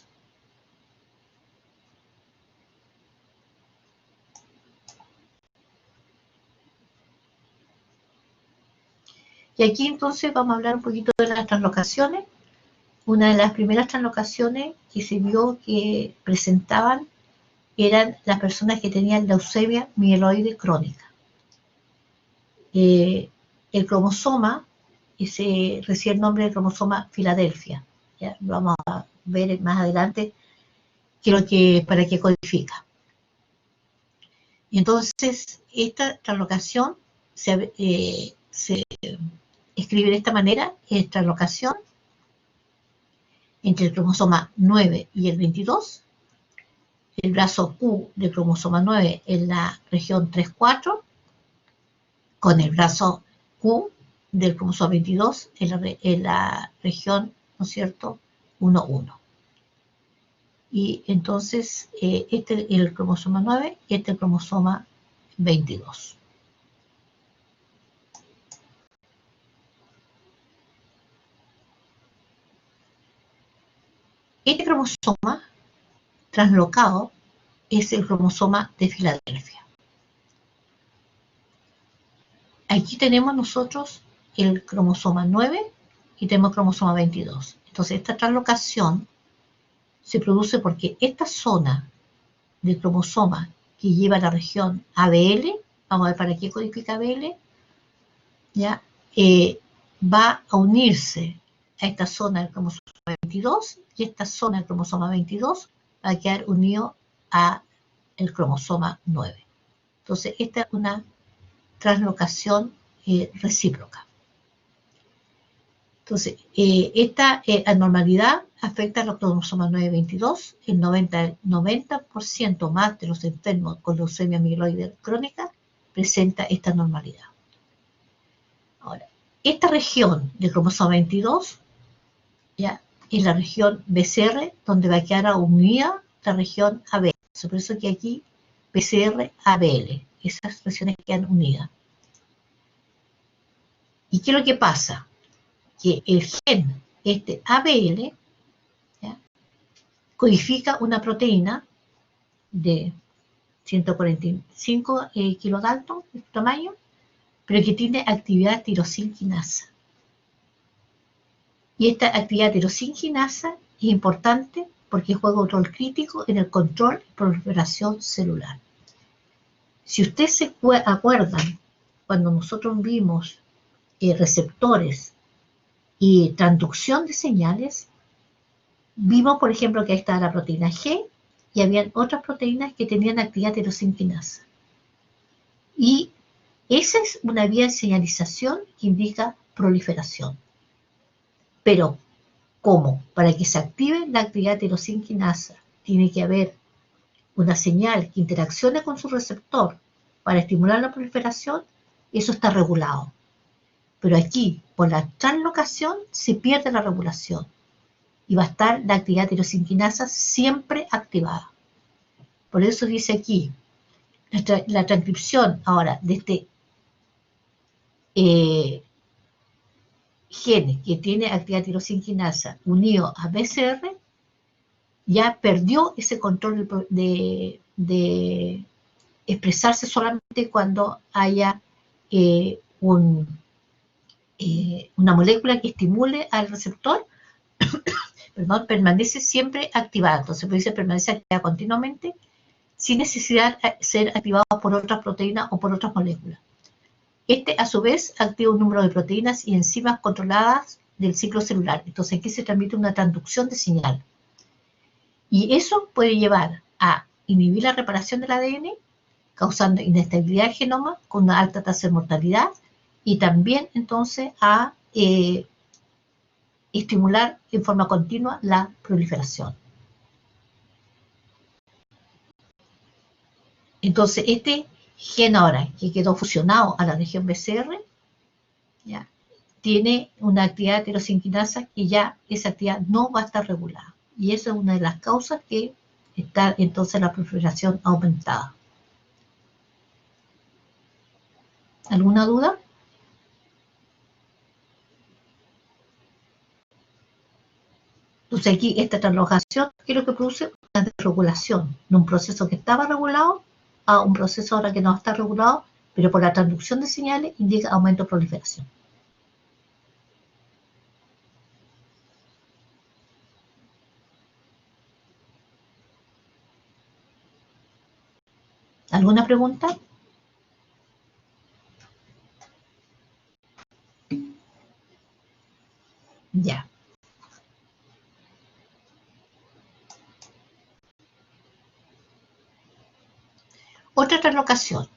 Y aquí entonces vamos a hablar un poquito de las translocaciones. Una de las primeras translocaciones que se vio que presentaban eran las personas que tenían leucemia mieloide crónica. El cromosoma, ese recibe el nombre de cromosoma Filadelfia. Ya lo vamos a ver más adelante para qué codifica. Y entonces esta translocación se escribe de esta manera: es translocación entre el cromosoma 9 y el 22, el brazo Q del cromosoma 9 en la región 3,4, con el brazo Q del cromosoma 22 en la región, ¿no es cierto?, 1,1. Y entonces este es el cromosoma 9 y este es el cromosoma 22. Este cromosoma translocado es el cromosoma de Filadelfia. Aquí tenemos nosotros el cromosoma 9 y tenemos el cromosoma 22. Entonces esta translocación se produce porque esta zona del cromosoma que lleva la región ABL, vamos a ver para qué codifica ABL, ¿ya? Va a unirse a esta zona del cromosoma 22 y esta zona del cromosoma 22 va a quedar unido a el cromosoma 9. Entonces esta es una translocación recíproca. Entonces, esta anormalidad afecta a los cromosomas 9 y 22. El 90% más de los enfermos con leucemia mieloide crónica presenta esta anormalidad. Ahora, esta región del cromosoma 22 ya es la región BCR, donde va a quedar unida la región ABL. Por eso que aquí BCR-ABL, esas regiones quedan unidas. ¿Y qué es lo que pasa? Que el gen, este ABL, ¿ya?, codifica una proteína de 145 kilodalton de tamaño, pero que tiene actividad tirosinquinasa. Y esta actividad tirosinquinasa es importante porque juega un rol crítico en el control y proliferación celular. Si ustedes se acuerdan, cuando nosotros vimos receptores y transducción de señales, vimos, por ejemplo, que ahí estaba la proteína G y habían otras proteínas que tenían actividad tirosinquinasa. Y esa es una vía de señalización que indica proliferación. Pero, ¿cómo? Para que se active la actividad tirosinquinasa, tiene que haber una señal que interaccione con su receptor para estimular la proliferación. Eso está regulado. Pero aquí, por la translocación, se pierde la regulación y va a estar la actividad tirosinquinasa siempre activada. Por eso dice aquí, la transcripción ahora de este gen que tiene actividad tirosinquinasa unido a BCR, ya perdió ese control de expresarse solamente cuando haya una molécula que estimule al receptor, perdón, permanece siempre activada. Entonces, puede ser permanece activada continuamente sin necesidad de ser activado por otras proteínas o por otras moléculas. Este, a su vez, activa un número de proteínas y enzimas controladas del ciclo celular. Entonces, aquí se transmite una transducción de señal. Y eso puede llevar a inhibir la reparación del ADN, causando inestabilidad del genoma con una alta tasa de mortalidad, y también, entonces, a estimular en forma continua la proliferación. Entonces, este gen ahora que quedó fusionado a la región BCR, ¿ya?, tiene una actividad tirosinquinasa que ya esa actividad no va a estar regulada. Y esa es una de las causas que está entonces la proliferación aumentada. ¿Alguna duda? Entonces aquí esta translocación, ¿qué es lo que produce? Una desregulación de un proceso que estaba regulado a un proceso ahora que no está regulado, pero por la transducción de señales indica aumento de proliferación. ¿Alguna pregunta? Ya. Otra translocación.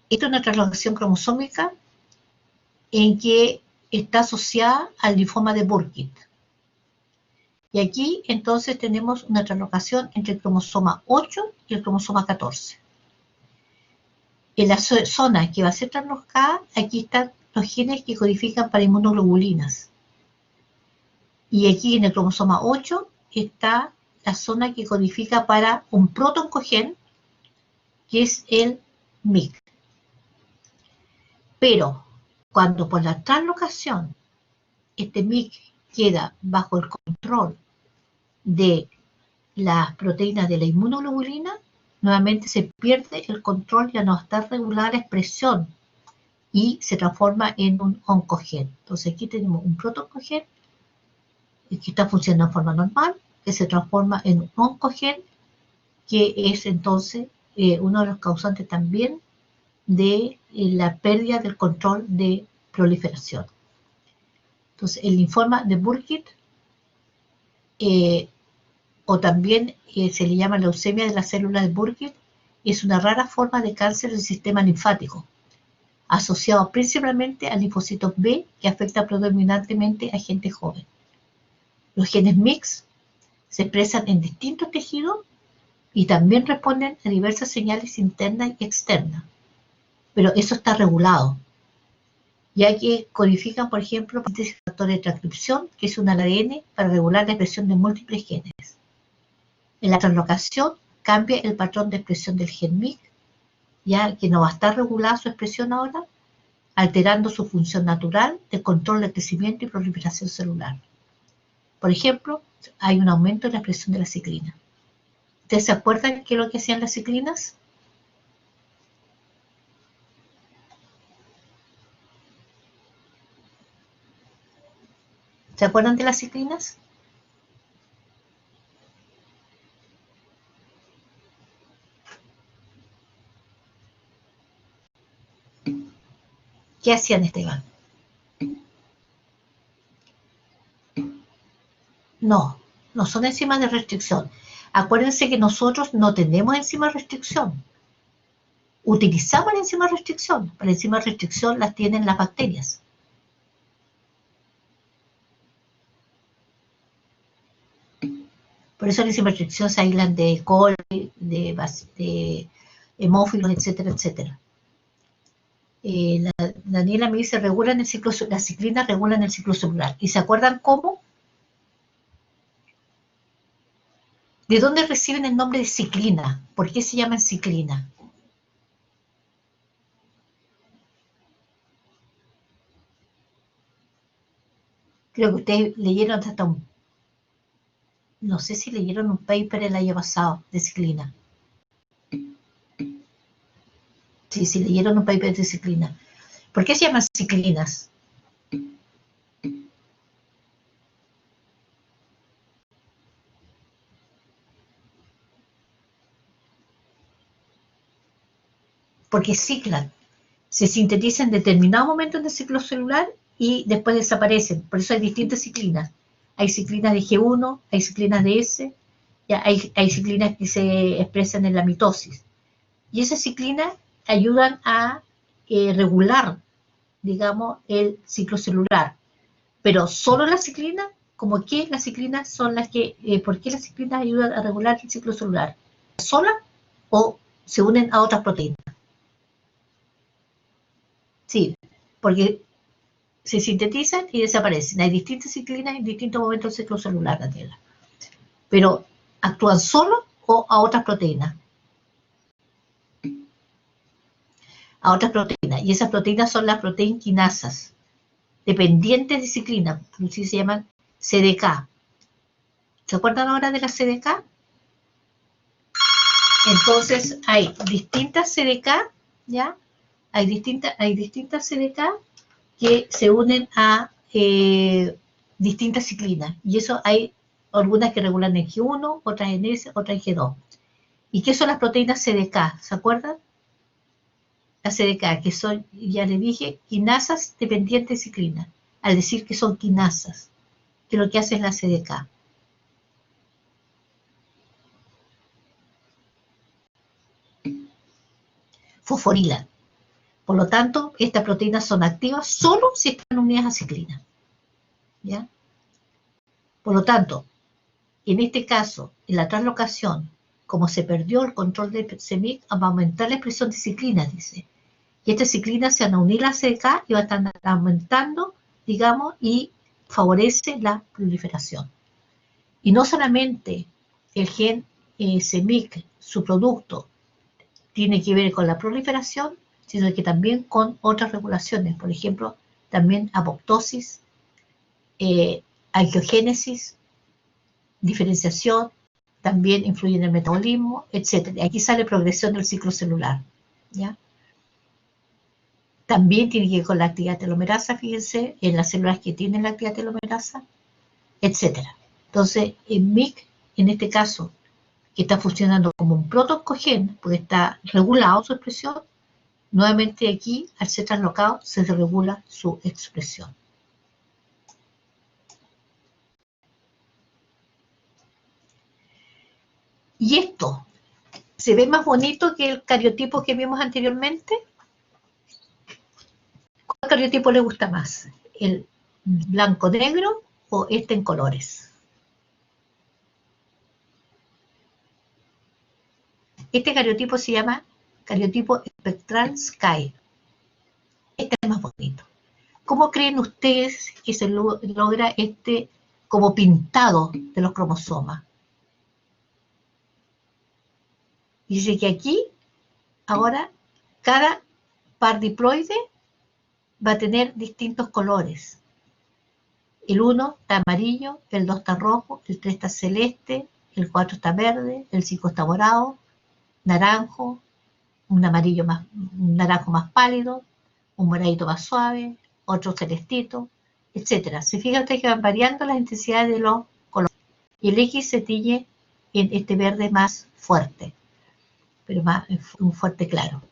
Esta es una translocación cromosómica en que está asociada al linfoma de Burkitt. Y aquí entonces tenemos una translocación entre el cromosoma 8 y el cromosoma 14. En la zona que va a ser translocada, aquí están los genes que codifican para inmunoglobulinas. Y aquí en el cromosoma 8 está la zona que codifica para un protooncogen, que es el MYC. Pero cuando por la translocación este MYC queda bajo el control de las proteínas de la inmunoglobulina, nuevamente se pierde el control, ya no está regulada la expresión y se transforma en un oncogen. Entonces aquí tenemos un protooncogen que está funcionando de forma normal, que se transforma en un oncogen, que es entonces uno de los causantes también de la pérdida del control de proliferación. Entonces el linfoma de Burkitt, o también se le llama leucemia de la célula de Burkitt, es una rara forma de cáncer del sistema linfático, asociado principalmente a linfocitos B, que afecta predominantemente a gente joven. Los genes MYC se expresan en distintos tejidos y también responden a diversas señales internas y externas, pero eso está regulado, ya que codifican, por ejemplo, factores de transcripción, que es un ADN para regular la expresión de múltiples genes. En la translocación cambia el patrón de expresión del gen MYC, ya que no va a estar regulada su expresión ahora, alterando su función natural de control de crecimiento y proliferación celular. Por ejemplo, hay un aumento en la expresión de la ciclina. ¿Ustedes se acuerdan qué es lo que hacían las ciclinas? ¿Se acuerdan de las ciclinas? ¿Qué hacían, Esteban? No, no son enzimas de restricción. Acuérdense que nosotros no tenemos enzimas de restricción. Utilizamos la enzima de restricción. Para la enzima de restricción las tienen las bacterias. Por eso las enzimas de restricción se aíslan de coli, de hemófilos, etcétera, etcétera. Daniela me dice, regulan el ciclo, las ciclinas regulan el ciclo celular. ¿Y se acuerdan cómo? ¿De dónde reciben el nombre de ciclina? ¿Por qué se llaman ciclina? Creo que ustedes leyeron hasta no sé si leyeron un paper el año pasado de ciclina. Sí, leyeron un paper de ciclina. ¿Por qué se llaman ciclinas? Porque ciclan. Se sintetizan en determinado momento en el ciclo celular y después desaparecen. Por eso hay distintas ciclinas. Hay ciclinas de G1, hay ciclinas de S, hay ciclinas que se expresan en la mitosis. Y esas ciclinas ayudan a regular, digamos, el ciclo celular. Pero solo las ciclinas, como que las ciclinas son las que, ¿por qué las ciclinas ayudan a regular el ciclo celular? ¿Solas o se unen a otras proteínas? Sí, porque se sintetizan y desaparecen. Hay distintas ciclinas en distintos momentos del ciclo celular, Daniela. Pero ¿Actúan solo o a otras proteínas? A otras proteínas. Y esas proteínas son las proteinquinasas, dependientes de ciclina, así se llaman CDK. ¿Se acuerdan ahora de la CDK? Entonces hay distintas CDK, ¿ya? Hay distintas CDK que se unen a distintas ciclinas. Y eso hay algunas que regulan en G1, otras en S, otras en G2. ¿Y qué son las proteínas CDK? ¿Se acuerdan? Las CDK, que son, ya les dije, quinasas dependientes de ciclina. Al decir que son quinasas, que lo que hace es la CDK. Fosforilan. Por lo tanto, estas proteínas son activas solo si están unidas a ciclina. ¿Ya? Por lo tanto, en este caso, en la translocación, como se perdió el control del CEMIC, va a aumentar la expresión de ciclinas, dice. Y estas ciclinas se van a unir a la CDK y van a estar aumentando, digamos, y favorece la proliferación. Y no solamente el gen CEMIC, su producto, tiene que ver con la proliferación, sino que también con otras regulaciones, por ejemplo, también apoptosis, angiogénesis, diferenciación, también influye en el metabolismo, etc. Aquí sale progresión del ciclo celular, ¿ya? También tiene que ver con la actividad telomerasa, fíjense, en las células que tienen la actividad telomerasa, etc. Entonces, en MIC, en este caso, que está funcionando como un protooncogen, porque está regulado su expresión, nuevamente aquí, al ser translocado, se desregula su expresión. Y esto se ve más bonito que el cariotipo que vimos anteriormente. ¿Cuál cariotipo le gusta más? ¿El blanco-negro o este en colores? Este cariotipo se llama cariotipo espectral Sky. Este es más bonito. ¿Cómo creen ustedes que se logra este como pintado de los cromosomas? Dice que aquí, ahora, cada par diploide va a tener distintos colores. El 1 está amarillo, el 2 está rojo, el 3 está celeste, el 4 está verde, el 5 está morado, naranjo, un amarillo más, un naranjo más pálido, un moradito más suave, otro celestito, etc. Se fijan ustedes que van variando las intensidades de los colores. Y el X se tiñe en este verde más fuerte, pero más un fuerte claro.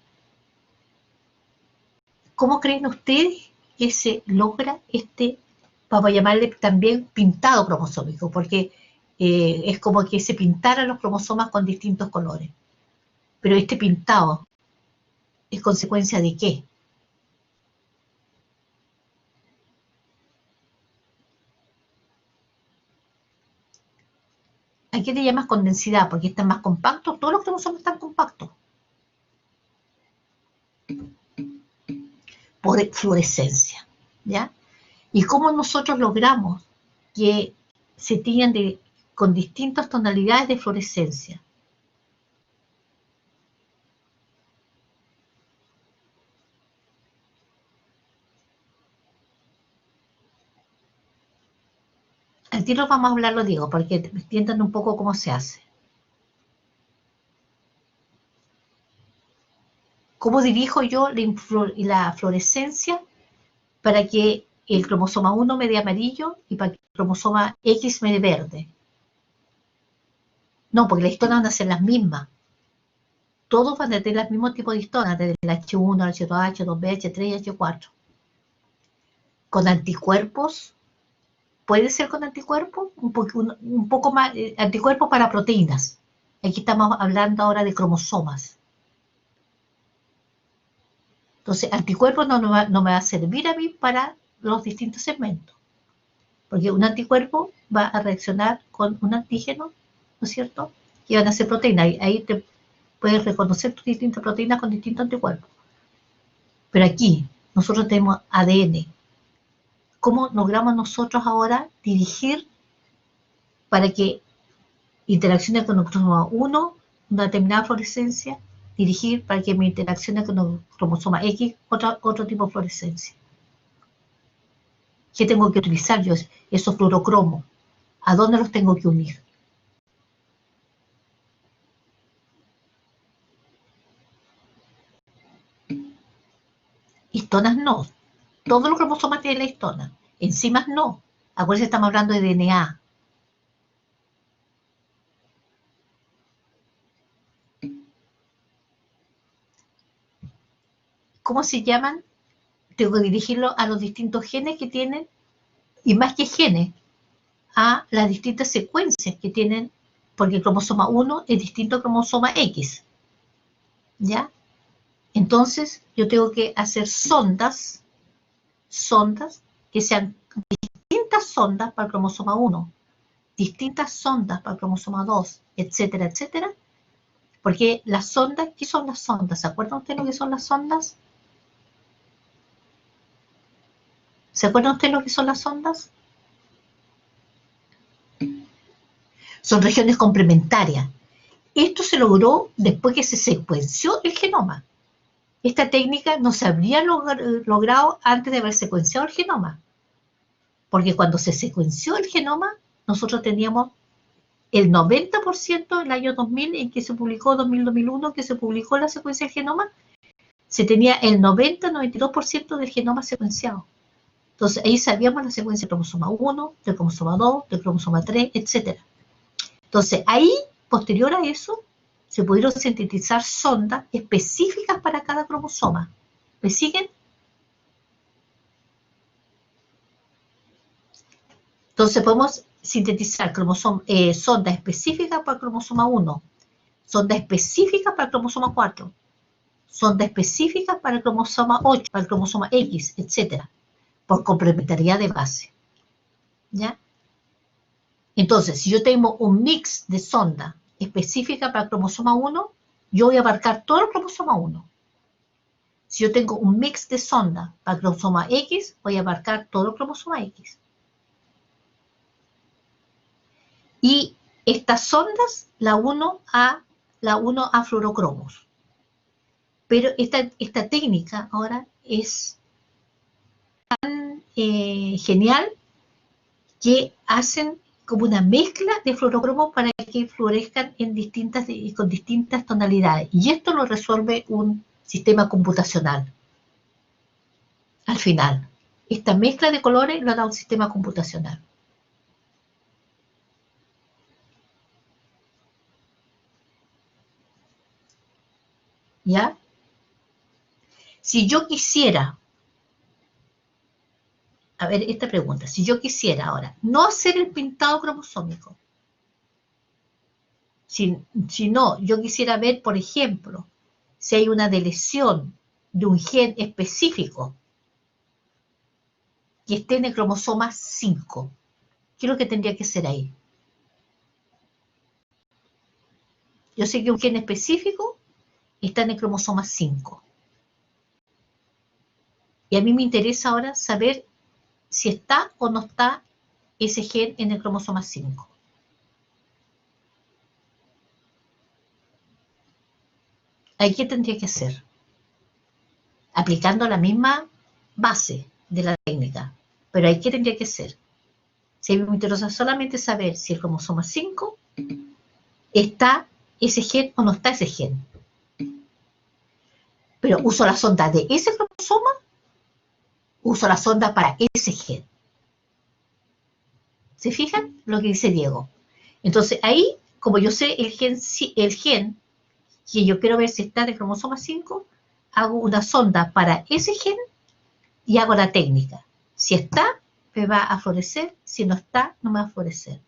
¿Cómo creen ustedes que se logra este, vamos a llamarle también pintado cromosómico? Porque es como que se pintaran los cromosomas con distintos colores. Pero este pintado es consecuencia de ¿qué? ¿A qué te llamas con densidad? Porque están más compactos, todos los cromosomas están compactos. Por fluorescencia, ¿ya? ¿Y cómo nosotros logramos que se tiñan con distintas tonalidades de fluorescencia? Al tiro vamos a hablarlo, digo, porque entiendan un poco cómo se hace. ¿Cómo dirijo yo la fluorescencia para que el cromosoma 1 me dé amarillo y para que el cromosoma X me dé verde? No, porque las histonas van a ser las mismas. Todos van a tener el mismo tipo de histonas, desde el H1, H2, H2B, H3 y H4. Con anticuerpos, puede ser con anticuerpos, un poco más, anticuerpos para proteínas. Aquí estamos hablando ahora de cromosomas. Entonces, anticuerpos no me va a servir a mí para los distintos segmentos. Porque un anticuerpo va a reaccionar con un antígeno, ¿no es cierto? Y van a ser proteínas. Ahí te puedes reconocer tus distintas proteínas con distintos anticuerpos. Pero aquí, nosotros tenemos ADN. ¿Cómo logramos nosotros ahora dirigir para que interaccione con el cromosoma 1, una determinada fluorescencia, dirigir para que me interaccione con el cromosoma X, otro tipo de fluorescencia. ¿Qué tengo que utilizar yo? Esos fluorocromos. ¿A dónde los tengo que unir? Histonas no. Todos los cromosomas tienen la histona. Enzimas no. Acuérdense, estamos hablando de DNA. ¿Cómo se llaman? Tengo que dirigirlo a los distintos genes que tienen, y más que genes, a las distintas secuencias que tienen, porque el cromosoma 1 es distinto al cromosoma X. ¿Ya? Entonces, yo tengo que hacer sondas que sean distintas sondas para el cromosoma 1, distintas sondas para el cromosoma 2, etcétera, etcétera. Porque las sondas, ¿qué son las sondas? ¿Se acuerdan ustedes lo que son las sondas? ¿Se acuerdan ustedes lo que son las sondas? Son regiones complementarias. Esto se logró después que se secuenció el genoma. Esta técnica no se habría logrado antes de haber secuenciado el genoma. Porque cuando se secuenció el genoma, nosotros teníamos el 90% en el año 2000, en que se publicó, 2000-2001, que se publicó la secuencia del genoma, se tenía el 90-92% del genoma secuenciado. Entonces, ahí sabíamos la secuencia del cromosoma 1, del cromosoma 2, del cromosoma 3, etc. Entonces, ahí, posterior a eso, se pudieron sintetizar sondas específicas para cada cromosoma. ¿Me siguen? Entonces, podemos sintetizar sondas específicas para el cromosoma 1, sondas específicas para el cromosoma 4, sondas específicas para el cromosoma 8, para el cromosoma X, etc. Por complementariedad de base. ¿Ya? Entonces, si yo tengo un mix de sonda específica para el cromosoma 1, yo voy a abarcar todo el cromosoma 1. Si yo tengo un mix de sonda para el cromosoma X, voy a abarcar todo el cromosoma X. Y estas sondas la uno a fluorocromos. Pero esta técnica ahora es tan genial que hacen como una mezcla de fluorocromos para que florezcan con distintas tonalidades. Y esto lo resuelve un sistema computacional. Al final, esta mezcla de colores lo da un sistema computacional. ¿Ya? Si yo quisiera, a ver, esta pregunta, si yo quisiera ahora no hacer el pintado cromosómico, si no, yo quisiera ver, por ejemplo, si hay una deleción de un gen específico que esté en el cromosoma 5, ¿qué es lo que tendría que ser ahí? Yo sé que un gen específico está en el cromosoma 5. Y a mí me interesa ahora saber si está o no está ese gen en el cromosoma 5. ¿Ahí qué tendría que hacer? Aplicando la misma base de la técnica. Pero ahí qué tendría que hacer. Si a mí me interesa solamente saber si el cromosoma 5 está ese gen o no está ese gen. Pero uso la sonda de ese cromosoma, uso la sonda para ese gen. ¿Se fijan lo que dice Diego? Entonces ahí, como yo sé el gen que yo quiero ver si está en el cromosoma 5, hago una sonda para ese gen y hago la técnica. Si está, me va a florecer. Si no está, no me va a florecer.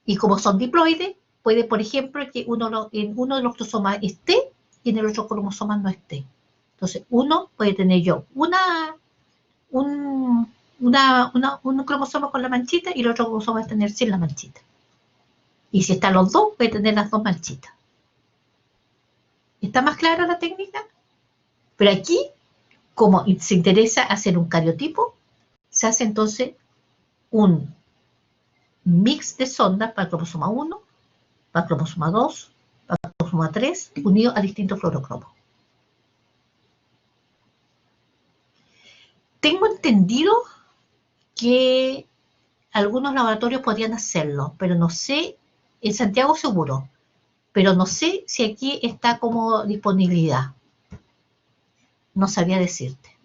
Y como son diploides, puede, por ejemplo, que en uno de los cromosomas esté y en el otro cromosoma no esté. Entonces, uno puede tener yo un cromosoma con la manchita y el otro cromosoma va a tener sin la manchita. Y si están los dos, puede tener las dos manchitas. ¿Está más clara la técnica? Pero aquí, como se interesa hacer un cariotipo, se hace entonces un mix de sondas para el cromosoma 1 va cromosoma 2, va cromosoma 3, unido a distintos fluorocromos. Tengo entendido que algunos laboratorios podrían hacerlo, pero no sé, en Santiago seguro, pero no sé si aquí está como disponibilidad. No sabría decirte.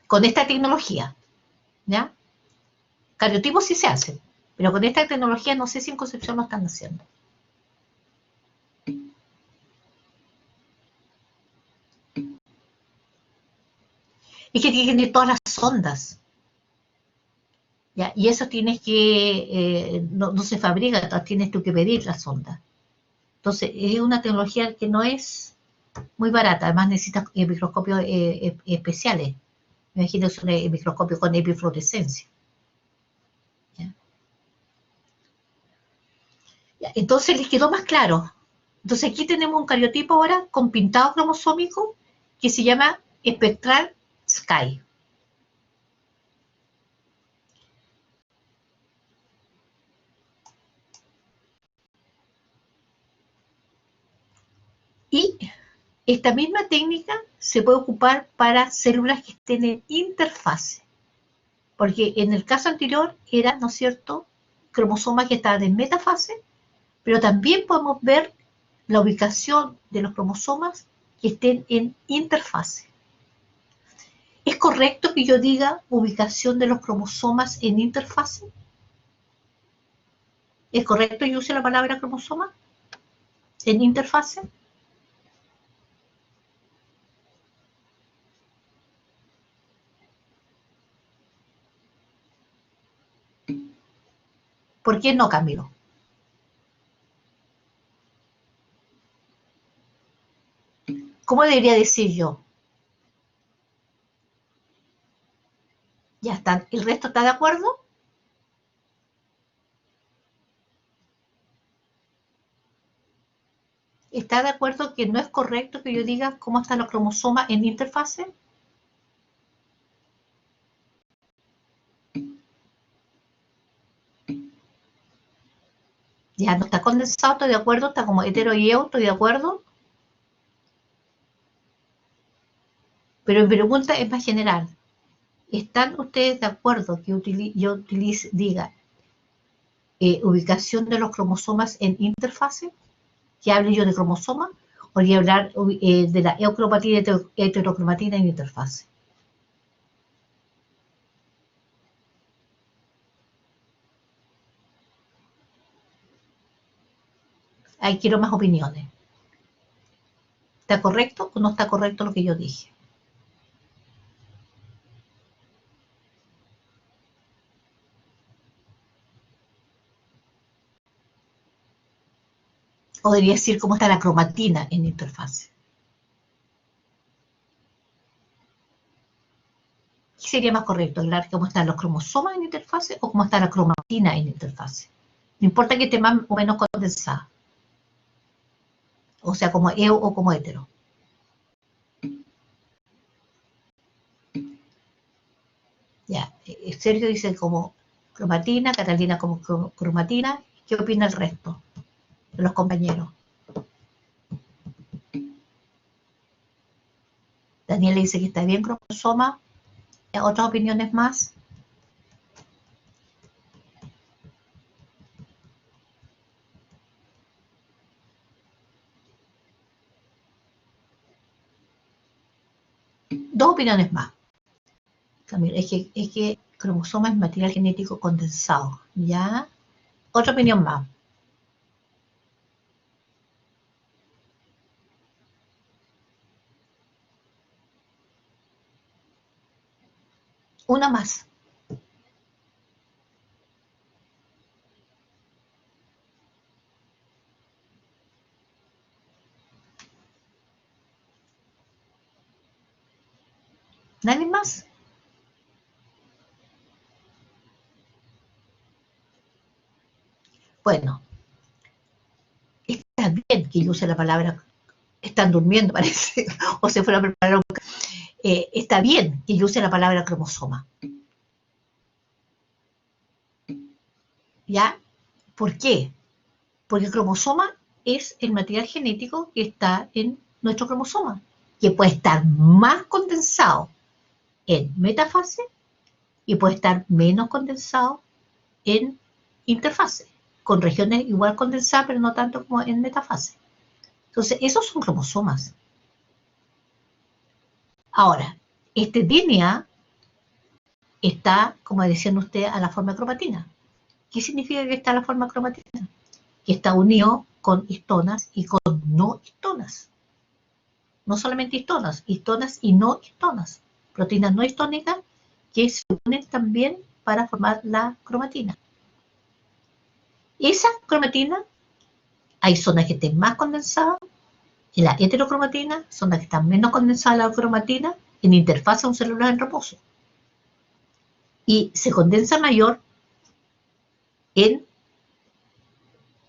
Con esta tecnología, ¿ya? Cariotipos sí se hacen, pero con esta tecnología no sé si en Concepción lo están haciendo. Es que tiene todas las ondas. ¿Ya? Y eso tienes que, no se fabrica, tienes tú que pedir las ondas. Entonces, es una tecnología que no es muy barata, además necesitas microscopios especiales. Me imagino que son microscopios con epifluorescencia. ¿Ya? ¿Ya? Entonces les quedó más claro. Entonces aquí tenemos un cariotipo ahora con pintado cromosómico que se llama espectral Sky. Y esta misma técnica se puede ocupar para células que estén en interfase. Porque en el caso anterior era, ¿no es cierto?, cromosomas que estaban en metafase, pero también podemos ver la ubicación de los cromosomas que estén en interfase. ¿Es correcto que yo diga ubicación de los cromosomas en interfase? ¿Es correcto que yo use la palabra cromosoma en interfase? ¿Por qué no, Camilo? ¿Cómo debería decir yo? Ya está. ¿El resto está de acuerdo? ¿Está de acuerdo que no es correcto que yo diga cómo están los cromosomas en interfase? Ya no está condensado, estoy de acuerdo, está como hetero y eu, estoy de acuerdo. Pero mi pregunta es más general. ¿Están ustedes de acuerdo que yo diga ubicación de los cromosomas en interfase? ¿Que hable yo de cromosoma? ¿O voy a hablar de la eucromatina y heterocromatina en interfase? Ahí quiero más opiniones. ¿Está correcto o no está correcto lo que yo dije? O debería decir cómo está la cromatina en interfase. ¿Qué sería más correcto? ¿Hablar cómo están los cromosomas en interfase o cómo está la cromatina en interfase? No importa que esté más o menos condensada. O sea, como eu o como hetero. Ya, Sergio dice como cromatina, Catalina como cromatina. ¿Qué opina el resto de los compañeros? Daniela dice que está bien cromosoma. ¿Otras opiniones más? Dos opiniones más. Camilo, es que cromosoma es material genético condensado. ¿Ya? Otra opinión más. Una más. ¿Nadie más? Bueno, está bien que yo use la palabra, están durmiendo parece, o se fueron a preparar está bien que yo use la palabra cromosoma. ¿Ya? ¿Por qué? Porque el cromosoma es el material genético que está en nuestro cromosoma, que puede estar más condensado en metafase y puede estar menos condensado en interfase, con regiones igual condensadas, pero no tanto como en metafase. Entonces, esos son cromosomas. Ahora, este DNA está, como decían ustedes, a la forma de cromatina. ¿Qué significa que está a la forma de cromatina? Que está unido con histonas y con no histonas. No solamente histonas, histonas y no histonas. Proteínas no histónicas que se unen también para formar la cromatina. Esa cromatina, hay zonas que estén más condensadas, en la heterocromatina, zonas que están menos condensadas en la cromatina, en interfase con células en reposo. Y se condensa mayor en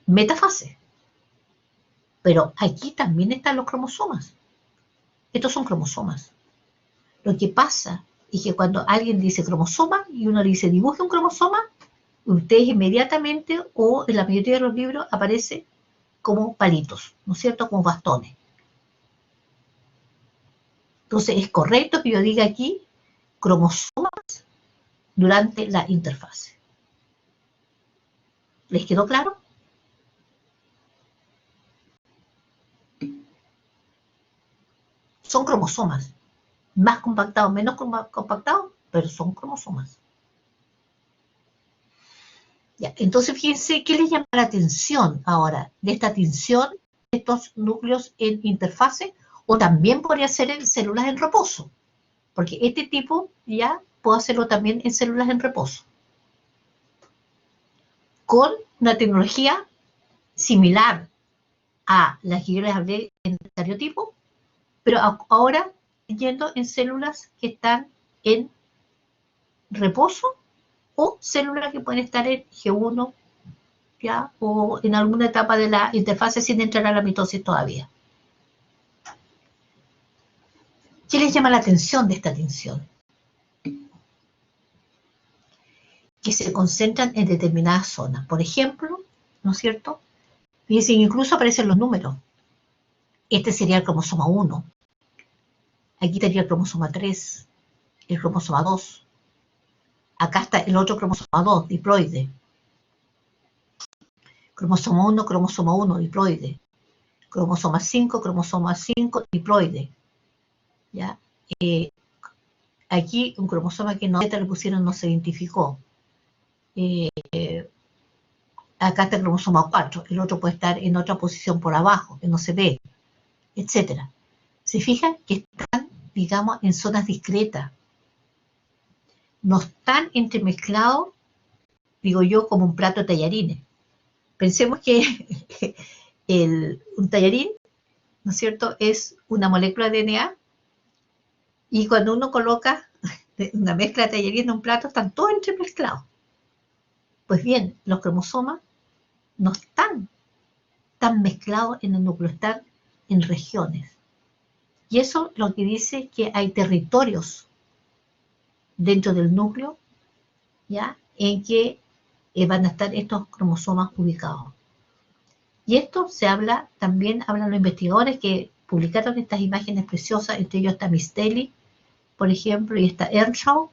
metafase. Pero aquí también están los cromosomas. Estos son cromosomas. Lo que pasa es que cuando alguien dice cromosoma y uno le dice dibuje un cromosoma, ustedes inmediatamente, o en la mayoría de los libros, aparece como palitos, ¿no es cierto? Como bastones. Entonces es correcto que yo diga aquí cromosomas durante la interfase. ¿Les quedó claro? Son cromosomas. Más compactados, menos compactados, pero son cromosomas. Ya, entonces fíjense qué les llama la atención ahora de esta tinción de estos núcleos en interfase, o también podría ser en células en reposo, porque este tipo ya puedo hacerlo también en células en reposo, con una tecnología similar a la que yo les hablé en el cariotipo, pero ahora yendo en células que están en reposo o células que pueden estar en G1, ¿ya? O en alguna etapa de la interfase sin entrar a la mitosis todavía. ¿Qué les llama la atención de esta tinción? Que se concentran en determinadas zonas. Por ejemplo, ¿no es cierto? Fíjense, incluso aparecen los números. Este sería el cromosoma 1. Aquí estaría el cromosoma 3, el cromosoma 2. Acá está el otro cromosoma 2, diploide. Cromosoma 1, diploide. Cromosoma 5, diploide. ¿Ya? Aquí un cromosoma que no le pusieron, no se identificó. Acá está el cromosoma 4, el otro puede estar en otra posición por abajo, que no se ve, etc. Se fijan que están, digamos, en zonas discretas. No están entremezclados, digo yo, como un plato de tallarines. Pensemos que un tallarín, ¿no es cierto?, es una molécula de DNA, y cuando uno coloca una mezcla de tallarín en un plato, están todos entremezclados. Pues bien, los cromosomas no están tan mezclados en el núcleo, están en regiones. Y eso lo que dice es que hay territorios dentro del núcleo, ¿ya?, en que van a estar estos cromosomas ubicados. Y esto se habla, también hablan los investigadores que publicaron estas imágenes preciosas, entre ellos está Mistelli, por ejemplo, y está Earnshaw,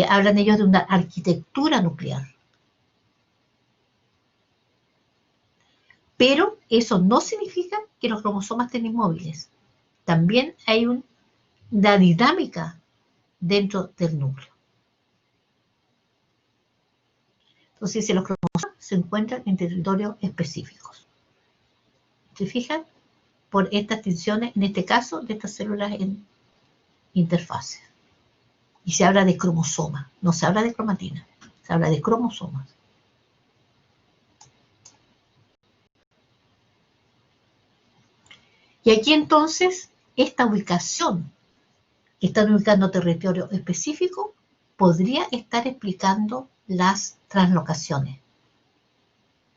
hablan ellos de una arquitectura nuclear. Pero eso no significa que los cromosomas estén inmóviles. También hay una dinámica dentro del núcleo. Entonces, si los cromosomas se encuentran en territorios específicos. ¿Se fijan? Por estas tensiones, en este caso, de estas células en interfase. Y se habla de cromosomas, no se habla de cromatina, se habla de cromosomas. Y aquí entonces, esta ubicación, que están ubicando territorio específico, podría estar explicando las translocaciones.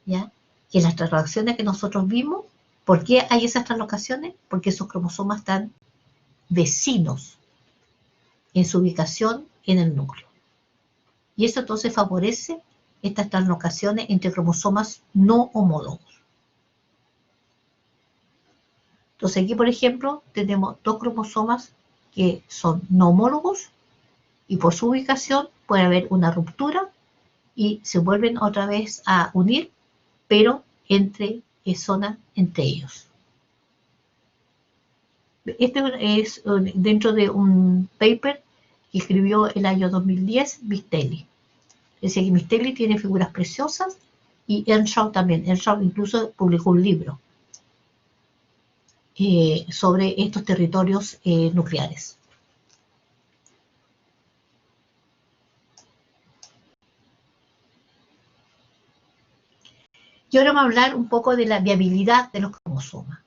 ¿Ya? Que las translocaciones que nosotros vimos, ¿por qué hay esas translocaciones? Porque esos cromosomas están vecinos en su ubicación en el núcleo. Y eso entonces favorece estas translocaciones entre cromosomas no homólogos. Entonces aquí, por ejemplo, tenemos dos cromosomas que son no homólogos y por su ubicación puede haber una ruptura y se vuelven otra vez a unir, pero entre zonas entre ellos. Este es dentro de un paper que escribió el año 2010 Mistelli. Es decir, que Mistelli tiene figuras preciosas y Earnshaw también. Earnshaw incluso publicó un libro sobre estos territorios nucleares. Y ahora vamos a hablar un poco de la viabilidad de los cromosomas.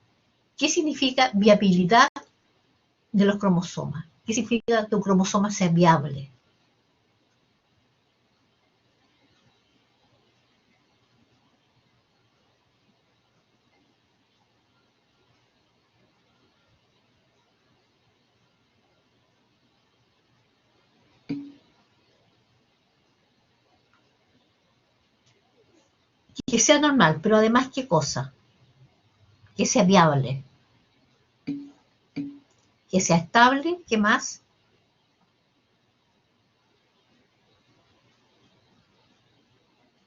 ¿Qué significa viabilidad de los cromosomas? ¿Qué significa que un cromosoma sea viable? Que sea normal, pero además, ¿qué cosa? Que sea viable, que sea estable, ¿qué más?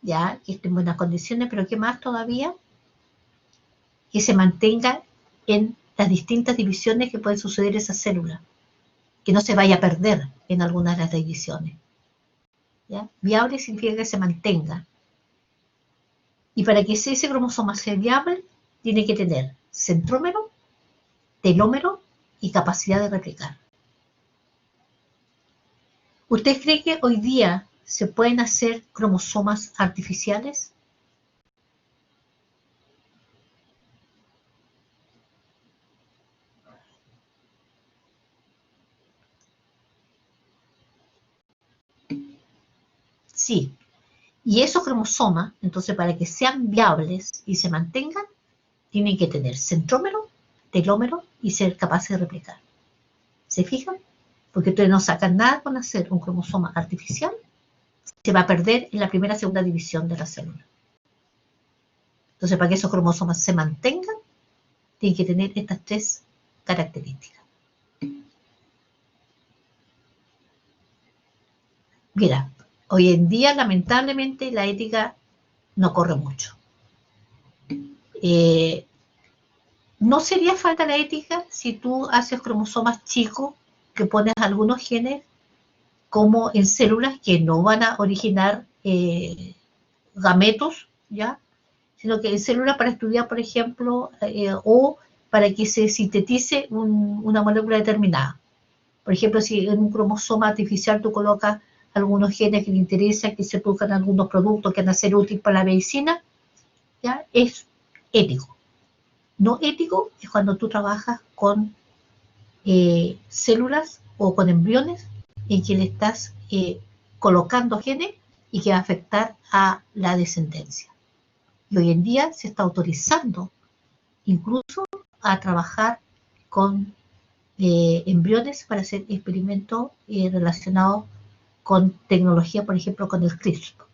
Ya, que esté en buenas condiciones, pero ¿qué más todavía? Que se mantenga en las distintas divisiones que pueden suceder esa célula, que no se vaya a perder en algunas de las divisiones. ¿Ya? Viable significa que se mantenga. Y para que ese cromosoma sea viable, tiene que tener centrómero, telómero y capacidad de replicar. ¿Usted cree que hoy día se pueden hacer cromosomas artificiales? Sí. Y esos cromosomas, entonces, para que sean viables y se mantengan, tienen que tener centrómero, telómero y ser capaces de replicar. ¿Se fijan? Porque ustedes no sacan nada con hacer un cromosoma artificial, se va a perder en la primera o segunda división de la célula. Entonces, para que esos cromosomas se mantengan, tienen que tener estas tres características. Mira, hoy en día, lamentablemente, la ética no corre mucho. No sería falta la ética si tú haces cromosomas chicos, que pones algunos genes como en células que no van a originar gametos, ¿ya? Sino que en células para estudiar, por ejemplo, o para que se sintetice una molécula determinada. Por ejemplo, si en un cromosoma artificial tú colocas algunos genes que te interesan, que se produzcan algunos productos que van a ser útiles para la medicina, ¿ya? Es ético. No ético es cuando tú trabajas con células o con embriones en que le estás colocando genes y que va a afectar a la descendencia. Y hoy en día se está autorizando incluso a trabajar con embriones para hacer experimentos relacionados con tecnología, por ejemplo, con el CRISPR.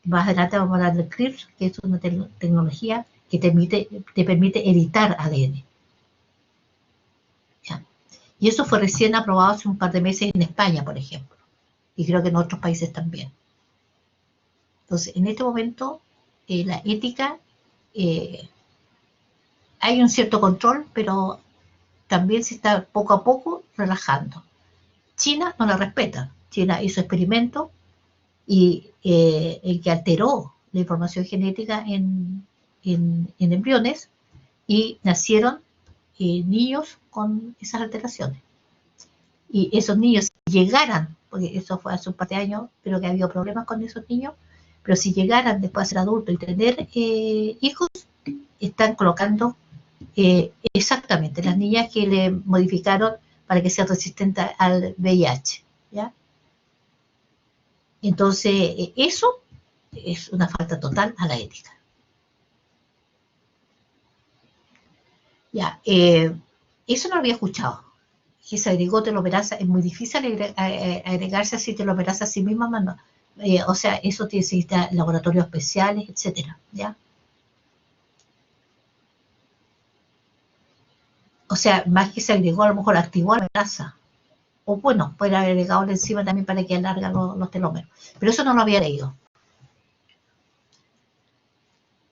Más adelante vamos a hablar del CRISPR, que es una tecnología que te permite editar ADN. ¿Ya? Y eso fue recién aprobado hace un par de meses en España, por ejemplo. Y creo que en otros países también. Entonces, en este momento, la ética, hay un cierto control, pero también se está poco a poco relajando. China no la respeta. China hizo experimentos y el que alteró la información genética en embriones y nacieron niños con esas alteraciones. Y esos niños, si llegaran, porque eso fue hace un par de años, pero que ha habido problemas con esos niños, pero si llegaran después a ser adultos y tener hijos, están colocando exactamente las niñas que le modificaron para que sea resistente al VIH, ¿ya? Entonces, eso es una falta total a la ética. Ya, eso no lo había escuchado. Que se agregó telomerasa, es muy difícil agregarse así telomerasa a sí misma, O sea, eso necesita laboratorios especiales, etcétera, ¿ya? O sea, más que se agregó, a lo mejor activó la grasa. O bueno, puede haber agregado la enzima también para que alarga los telómeros. Pero eso no lo había leído.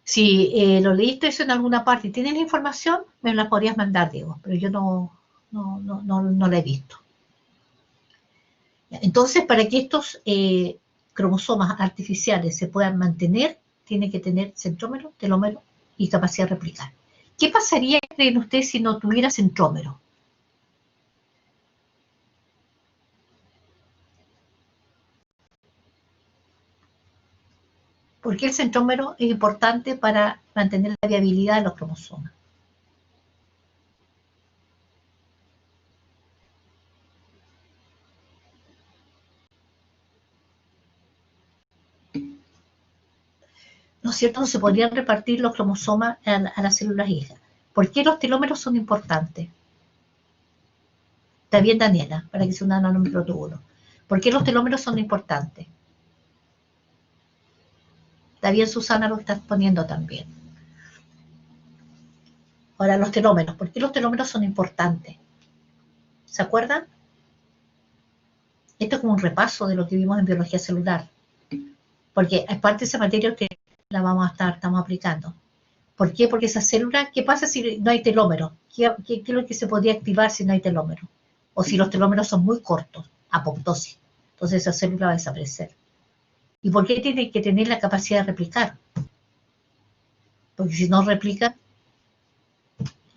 Si lo leíste eso en alguna parte y tienes la información, me la podrías mandar, Diego, pero yo no la he visto. Entonces, para que estos cromosomas artificiales se puedan mantener, tiene que tener centrómero, telómero y capacidad de replicar. ¿Qué pasaría, creen ustedes, si no tuviera centrómero? ¿Por qué el centrómero es importante para mantener la viabilidad de los cromosomas? ¿No es cierto? No se podrían repartir los cromosomas a las células hijas. ¿Por qué los telómeros son importantes? Está bien, Daniela, para que se una número uno. ¿Por qué los telómeros son importantes? Está bien, Susana, lo estás poniendo también. Ahora, los telómeros. ¿Por qué los telómeros son importantes? ¿Se acuerdan? Esto es como un repaso de lo que vimos en biología celular. Porque es parte de esa materia que estamos aplicando. ¿Por qué? Porque esa célula, ¿qué pasa si no hay telómero? ¿Qué es lo que se podría activar si no hay telómero? O si los telómeros son muy cortos, apoptosis. Entonces esa célula va a desaparecer. ¿Y por qué tiene que tener la capacidad de replicar? Porque si no replica,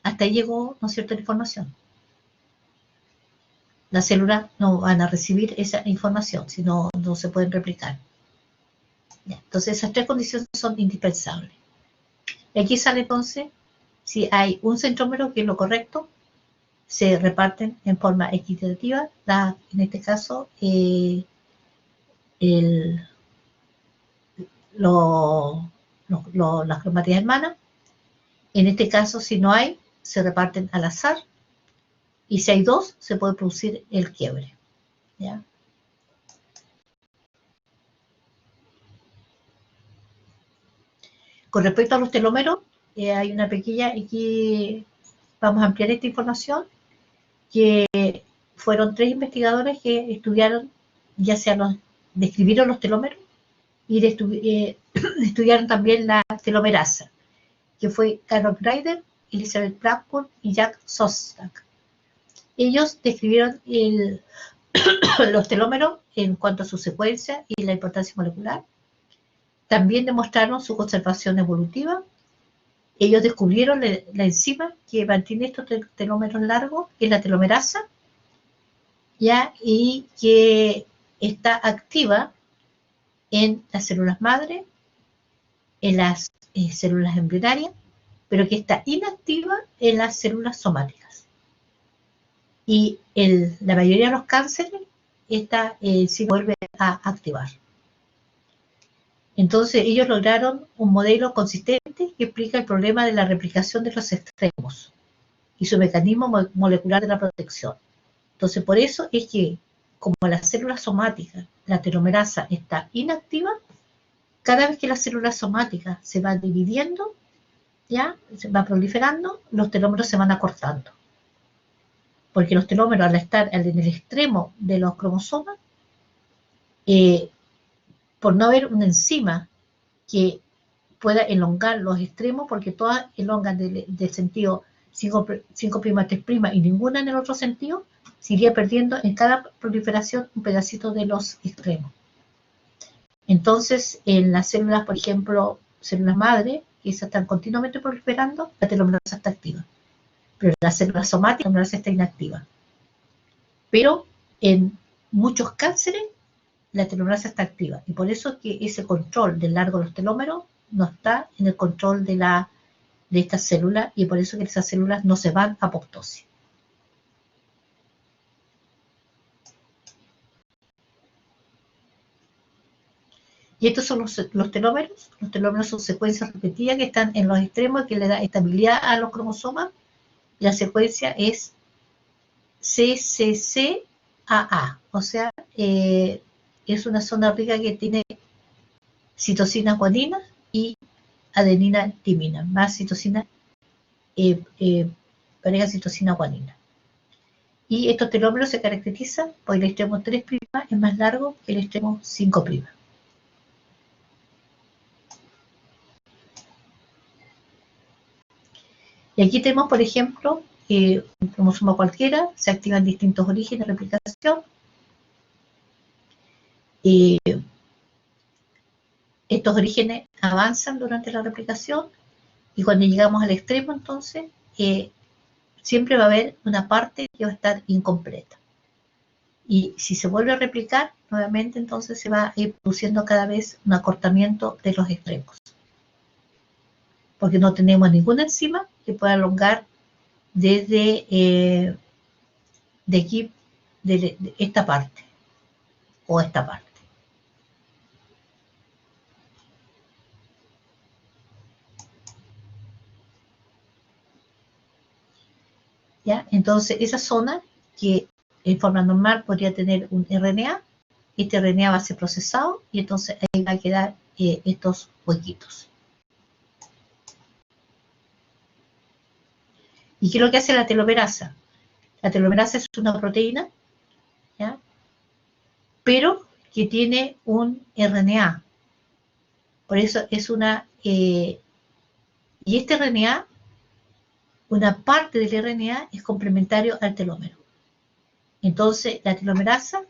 hasta ahí llegó, ¿no es cierto?, la información. Las células no van a recibir esa información, si no se pueden replicar. Ya, entonces esas tres condiciones son indispensables. Y aquí sale entonces, si hay un centrómero, que es lo correcto, se reparten en forma equitativa, en este caso, las cromátidas hermanas. En este caso, si no hay, se reparten al azar, y si hay dos, se puede producir el quiebre. ¿Ya? Con respecto a los telómeros, hay una pequeña, aquí vamos a ampliar esta información, que fueron 3 investigadores que estudiaron, ya sea describieron los telómeros y estudiaron también la telomerasa, que fue Carol Greider, Elizabeth Blackburn y Jack Szostak. Ellos describieron los telómeros en cuanto a su secuencia y la importancia molecular. También demostraron su conservación evolutiva. Ellos descubrieron la enzima que mantiene estos telómeros largos, que es la telomerasa, ¿ya? Y que está activa en las células madre, en las células embrionarias, pero que está inactiva en las células somáticas. Y la mayoría de los cánceres, esta sí vuelve a activar. Entonces ellos lograron un modelo consistente que explica el problema de la replicación de los extremos y su mecanismo molecular de la protección. Entonces por eso es que, como las células somáticas, la telomerasa está inactiva, cada vez que las células somáticas se van dividiendo, ya se va proliferando, los telómeros se van acortando. Porque los telómeros, al estar en el extremo de los cromosomas, por no haber una enzima que pueda elongar los extremos, porque todas elongan del sentido 5', 3' y ninguna en el otro sentido, se iría perdiendo en cada proliferación un pedacito de los extremos. Entonces, en las células, por ejemplo, células madre, que esas están continuamente proliferando, la telomerasa está activa. Pero en las células somáticas, la telomerasa está inactiva. Pero en muchos cánceres, la telomerasa está activa. Y por eso es que ese control del largo de los telómeros no está en el control de estas células, y por eso que esas células no se van a apoptosis. Y estos son los telómeros. Los telómeros son secuencias repetidas que están en los extremos, que le da estabilidad a los cromosomas. La secuencia es CCCAA, o sea, es una zona rica que tiene citosina guanina y adenina timina, más citosina, pareja citosina guanina. Y estos telómeros se caracterizan por el extremo 3' es más largo que el extremo 5'. Y aquí tenemos, por ejemplo, un cromosoma cualquiera, se activan distintos orígenes de replicación. Estos orígenes avanzan durante la replicación y cuando llegamos al extremo, entonces, siempre va a haber una parte que va a estar incompleta. Y si se vuelve a replicar, nuevamente entonces se va a ir produciendo cada vez un acortamiento de los extremos. Porque no tenemos ninguna enzima que pueda elongar desde de aquí, de esta parte, o esta parte. ¿Ya? Entonces, esa zona que en forma normal podría tener un RNA, este RNA va a ser procesado y entonces ahí va a quedar estos huequitos. ¿Y qué es lo que hace la telomerasa? La telomerasa es una proteína, ¿ya? Pero que tiene un RNA. Por eso es una... y este RNA, una parte del RNA es complementario al telómero. Entonces, la telomerasa,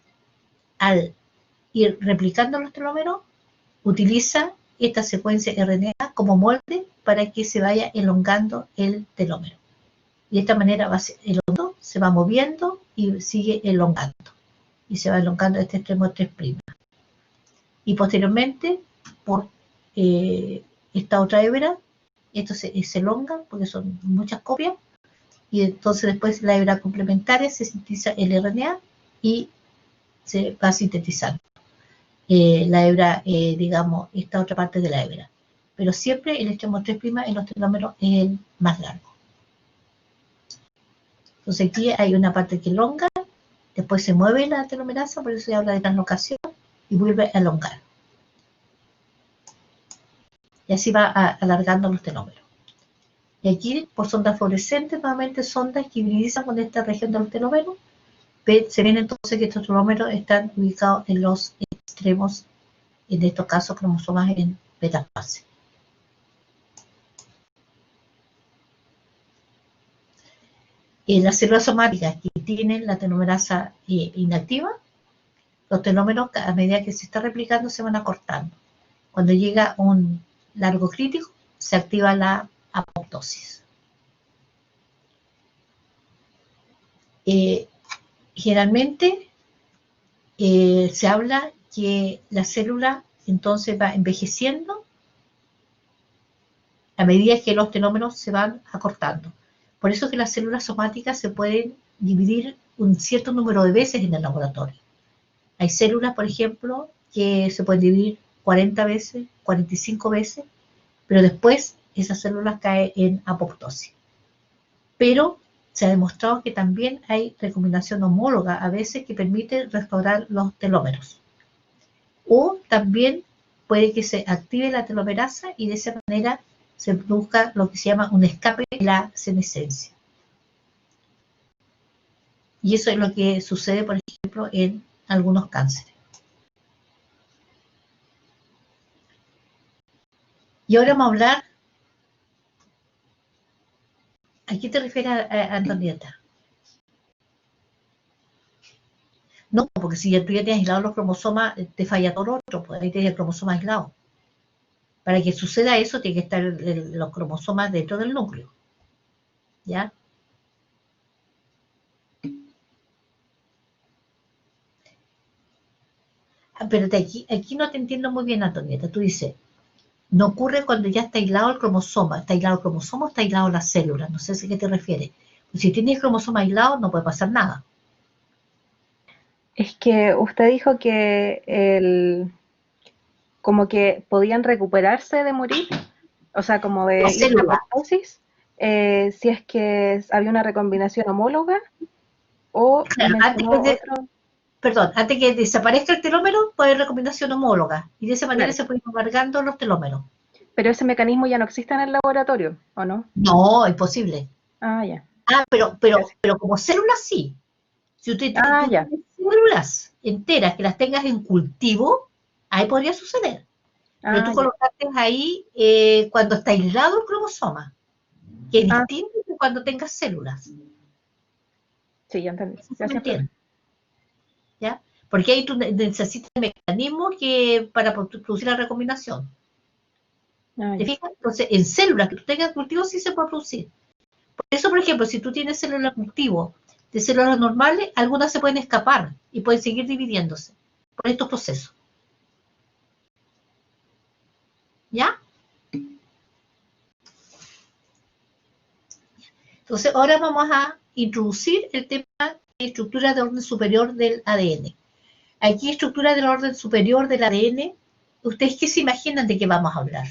al ir replicando los telómeros, utiliza esta secuencia RNA como molde para que se vaya elongando el telómero. Y de esta manera va elongando, se va moviendo y sigue elongando. Y se va elongando este extremo 3'. Y posteriormente, por esta otra hebra, esto se elonga porque son muchas copias. Y entonces después la hebra complementaria se sintetiza el RNA y se va sintetizando. La hebra, digamos, esta otra parte de la hebra. Pero siempre el extremo 3' en los telómeros es el más largo. Entonces aquí hay una parte que elonga, después se mueve la telomerasa, por eso se habla de translocación, y vuelve a elongar. Y así va alargando los telómeros. Y aquí, por sondas fluorescentes, nuevamente sondas que hibridizan con esta región de los telómeros, se ven entonces que estos telómeros están ubicados en los extremos, en estos casos cromosomas en metafase. Las células somáticas que tienen la telomerasa inactiva, los telómeros a medida que se está replicando se van acortando. Cuando llega un largo crítico, se activa la apoptosis. Generalmente se habla que la célula entonces va envejeciendo a medida que los telómeros se van acortando. Por eso es que las células somáticas se pueden dividir un cierto número de veces en el laboratorio. Hay células, por ejemplo, que se pueden dividir 40 veces, 45 veces, pero después esas células caen en apoptosis. Pero se ha demostrado que también hay recombinación homóloga a veces que permite restaurar los telómeros. O también puede que se active la telomerasa y de esa manera se produzca lo que se llama un escape de la senescencia. Y eso es lo que sucede, por ejemplo, en algunos cánceres. Y ahora vamos a hablar. ¿A qué te refieres, Antonieta? No, porque si tú ya tienes aislados los cromosomas, te falla todo lo otro, pues ahí tienes el cromosoma aislado. Para que suceda eso, tiene que estar los cromosomas dentro del núcleo. ¿Ya? Pero aquí no te entiendo muy bien, Antonieta. Tú dices, no ocurre cuando ya está aislado el cromosoma. ¿Está aislado el cromosoma o está aislado la célula? No sé a qué te refieres. Pues si tienes el cromosoma aislado, no puede pasar nada. Es que usted dijo que como que podían recuperarse de morir, o sea, como de La célula. apoptosis, si es que había una recombinación homóloga, o Claro, mencionó otro. perdón, antes que desaparezca el telómero, puede haber recombinación homóloga. Y de esa manera Claro. se pueden ir alargando los telómeros. Pero ese mecanismo ya no existe en el laboratorio, ¿o no? No, imposible. Ah, ya. Ah, Gracias. pero como células sí. Si Ah, tú ya. tienes células enteras que las tengas en cultivo, ahí podría suceder. Pero Ah, tú ya. colocaste ahí cuando está aislado el cromosoma, que es Ah, distinto de cuando tengas células. sí, ya entendí. No sé si me Gracias, profe. entiendes, ¿ya? Porque ahí tú necesitas mecanismos para producir la recombinación. Ah, ¿Te ya. fijas? Entonces, en células que tú tengas en cultivo sí se puede producir. Por eso, por ejemplo, si tú tienes células cultivo de células normales, algunas se pueden escapar y pueden seguir dividiéndose por estos procesos. ¿Ya? Entonces, ahora vamos a introducir el tema de estructura de orden superior del ADN. Aquí, estructura del orden superior del ADN, ¿ustedes qué se imaginan de qué vamos a hablar?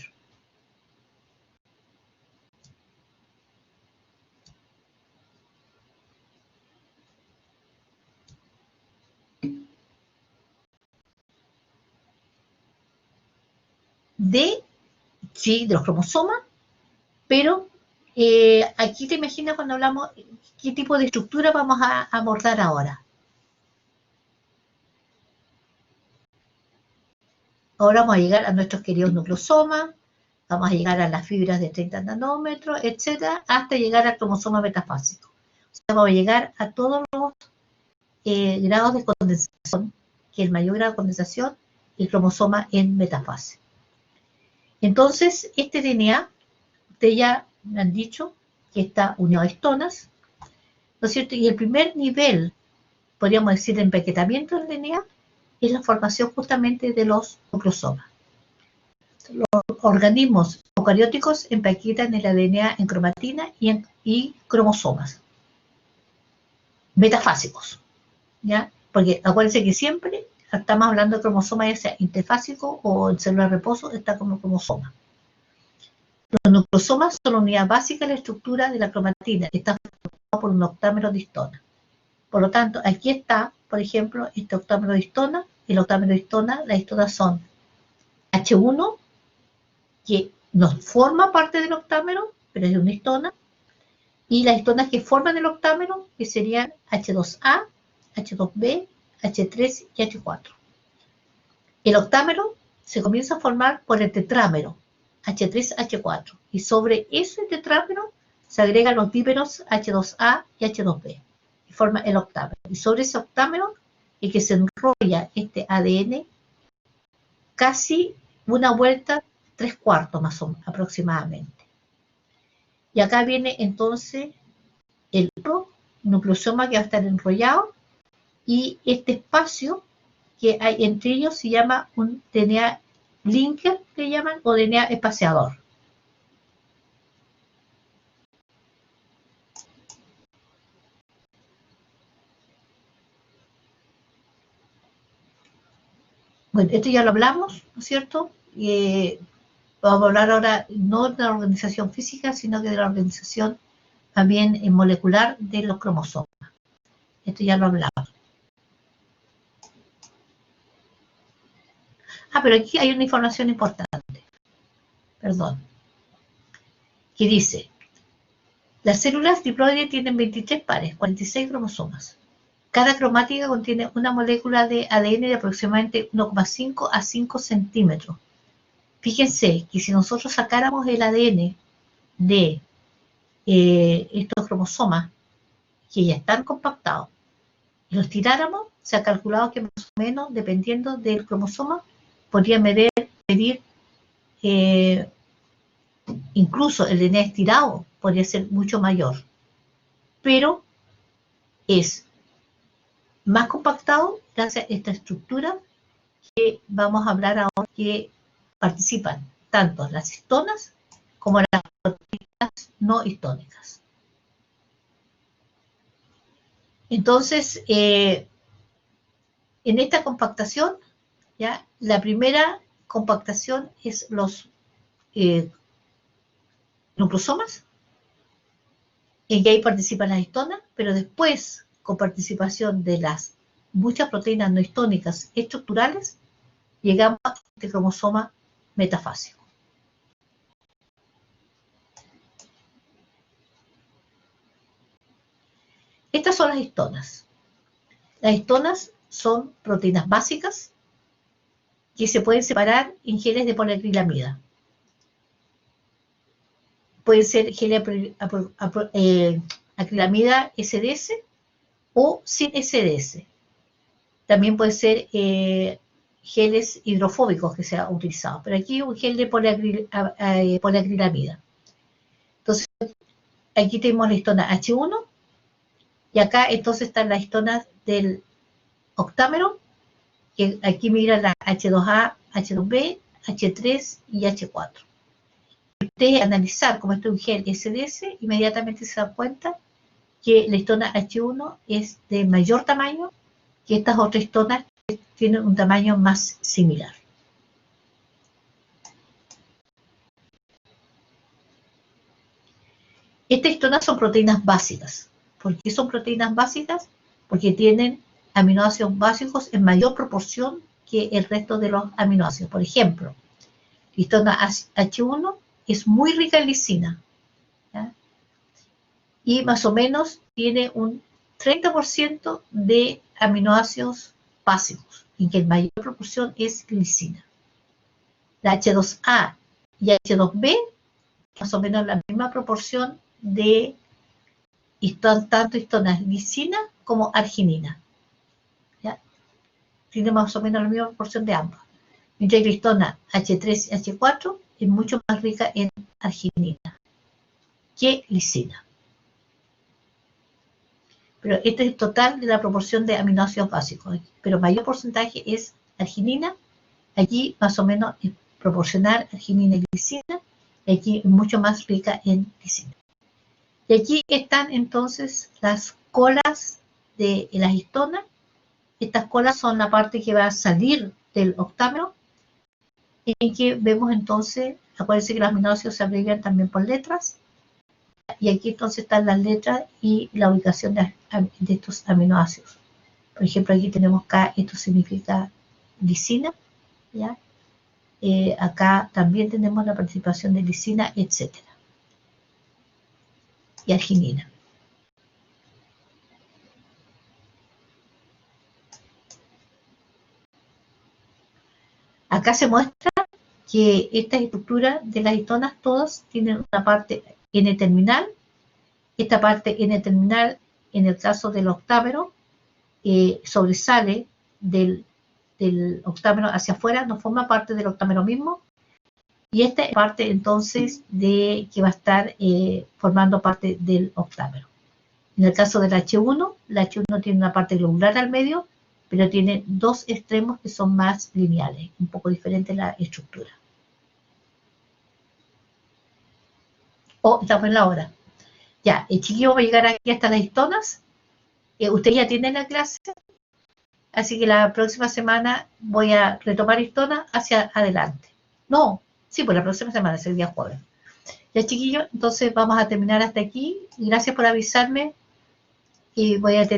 Sí, de los cromosomas, pero aquí te imaginas cuando hablamos qué tipo de estructura vamos a abordar ahora. Ahora vamos a llegar a nuestros queridos nucleosomas, vamos a llegar a las fibras de 30 nanómetros, etcétera, hasta llegar al cromosoma metafásico. O sea, vamos a llegar a todos los grados de condensación, que el mayor grado de condensación, el cromosoma en metafase. Entonces, este DNA, ustedes ya me han dicho que está unido a histonas, ¿no es cierto? Y el primer nivel, podríamos decir, de empaquetamiento del DNA es la formación justamente de los nucleosomas. Los organismos eucarióticos empaquetan el ADN en cromatina y cromosomas metafásicos, ¿ya? Porque acuérdense que siempre estamos hablando de cromosomas, ya sea interfásico o en célula de reposo, está como cromosoma. Los nucleosomas son la unidad básica de la estructura de la cromatina, que está formado por un octámero de histona. Por lo tanto, aquí está, por ejemplo, este octámero de histona, el octámero de histona, las histonas son H1, que no forma parte del octámero, pero es de una histona, y las histonas que forman el octámero, que serían H2A, H2B, H3 y H4. El octámero se comienza a formar por el tetrámero, H3H4, y sobre ese tetrámero se agregan los dímeros H2A y H2B, y forma el octámero. Y sobre ese octámero es que se enrolla este ADN casi una vuelta, 3/4 más o menos, aproximadamente. Y acá viene entonces el nucleosoma que va a estar enrollado, y este espacio que hay entre ellos se llama un DNA linker, que llaman, o DNA espaciador. Bueno, esto ya lo hablamos, ¿no es cierto? Vamos a hablar ahora no de la organización física, sino que de la organización también molecular de los cromosomas. Esto ya lo hablamos. Pero aquí hay una información importante, perdón, que dice, las células diploides tienen 23 pares, 46 cromosomas. Cada cromática contiene una molécula de ADN de aproximadamente 1,5 a 5 centímetros. Fíjense que si nosotros sacáramos el ADN de estos cromosomas, que ya están compactados, y los tiráramos, se ha calculado que más o menos, dependiendo del cromosoma, podría medir incluso el DNA estirado podría ser mucho mayor, pero es más compactado gracias a esta estructura que vamos a hablar ahora, que participan tanto las histonas como las proteínas no histónicas. Entonces, en esta compactación, ¿ya? La primera compactación es los nucleosomas, en que ahí participan las histonas, pero después, con participación de las muchas proteínas no histónicas estructurales, llegamos a este cromosoma metafásico. Estas son las histonas. Las histonas son proteínas básicas que se pueden separar en geles de poliacrilamida. Puede ser gel acrilamida SDS o sin SDS. También puede ser geles hidrofóbicos que se han utilizado, pero aquí un gel de poliacrilamida. Entonces, aquí tenemos la histona H1 y acá entonces están las histonas del octámero, que aquí miran la H2A, H2B, H3 y H4. Ustedes analizar como esto es un gel SDS, inmediatamente se dan cuenta que la histona H1 es de mayor tamaño que estas otras histonas que tienen un tamaño más similar. Estas histonas son proteínas básicas. ¿Por qué son proteínas básicas? Porque tienen aminoácidos básicos en mayor proporción que el resto de los aminoácidos. Por ejemplo, la histona H1 es muy rica en lisina, ¿ya? Y más o menos tiene un 30% de aminoácidos básicos, en que en mayor proporción es lisina. La H2A y H2B, más o menos la misma proporción de tanto histonas lisina como arginina. ¿Ya? Tiene más o menos la misma proporción de ambas. Mientras que la histona H3 y H4 es mucho más rica en arginina que lisina. Pero este es el total de la proporción de aminoácidos básicos. Pero mayor porcentaje es arginina. Aquí más o menos es proporcional arginina y lisina. Y aquí es mucho más rica en lisina. Y aquí están entonces las colas de las histonas. Estas colas son la parte que va a salir del octámero, en que vemos entonces, acuérdense que los aminoácidos se abrevian también por letras, y aquí entonces están las letras y la ubicación de estos aminoácidos. Por ejemplo, aquí tenemos K, esto significa lisina, ¿ya? Acá también tenemos la participación de lisina, etc. Y arginina. Acá se muestra que estas estructuras de las histonas todas tienen una parte N-terminal. Esta parte N-terminal, en el caso del octámero, sobresale del octámero hacia afuera, no forma parte del octámero mismo. Y esta es parte entonces de que va a estar formando parte del octámero. En el caso del H1, la H1 tiene una parte globular al medio, pero tiene dos extremos que son más lineales, un poco diferente la estructura. Estamos en la hora. Ya, chiquillos, voy a llegar aquí hasta las histonas. Ustedes ya tienen la clase, así que la próxima semana voy a retomar histonas hacia adelante. No, sí, pues la próxima semana es el día jueves. Ya, chiquillos, entonces vamos a terminar hasta aquí. Gracias por avisarme y voy a terminar.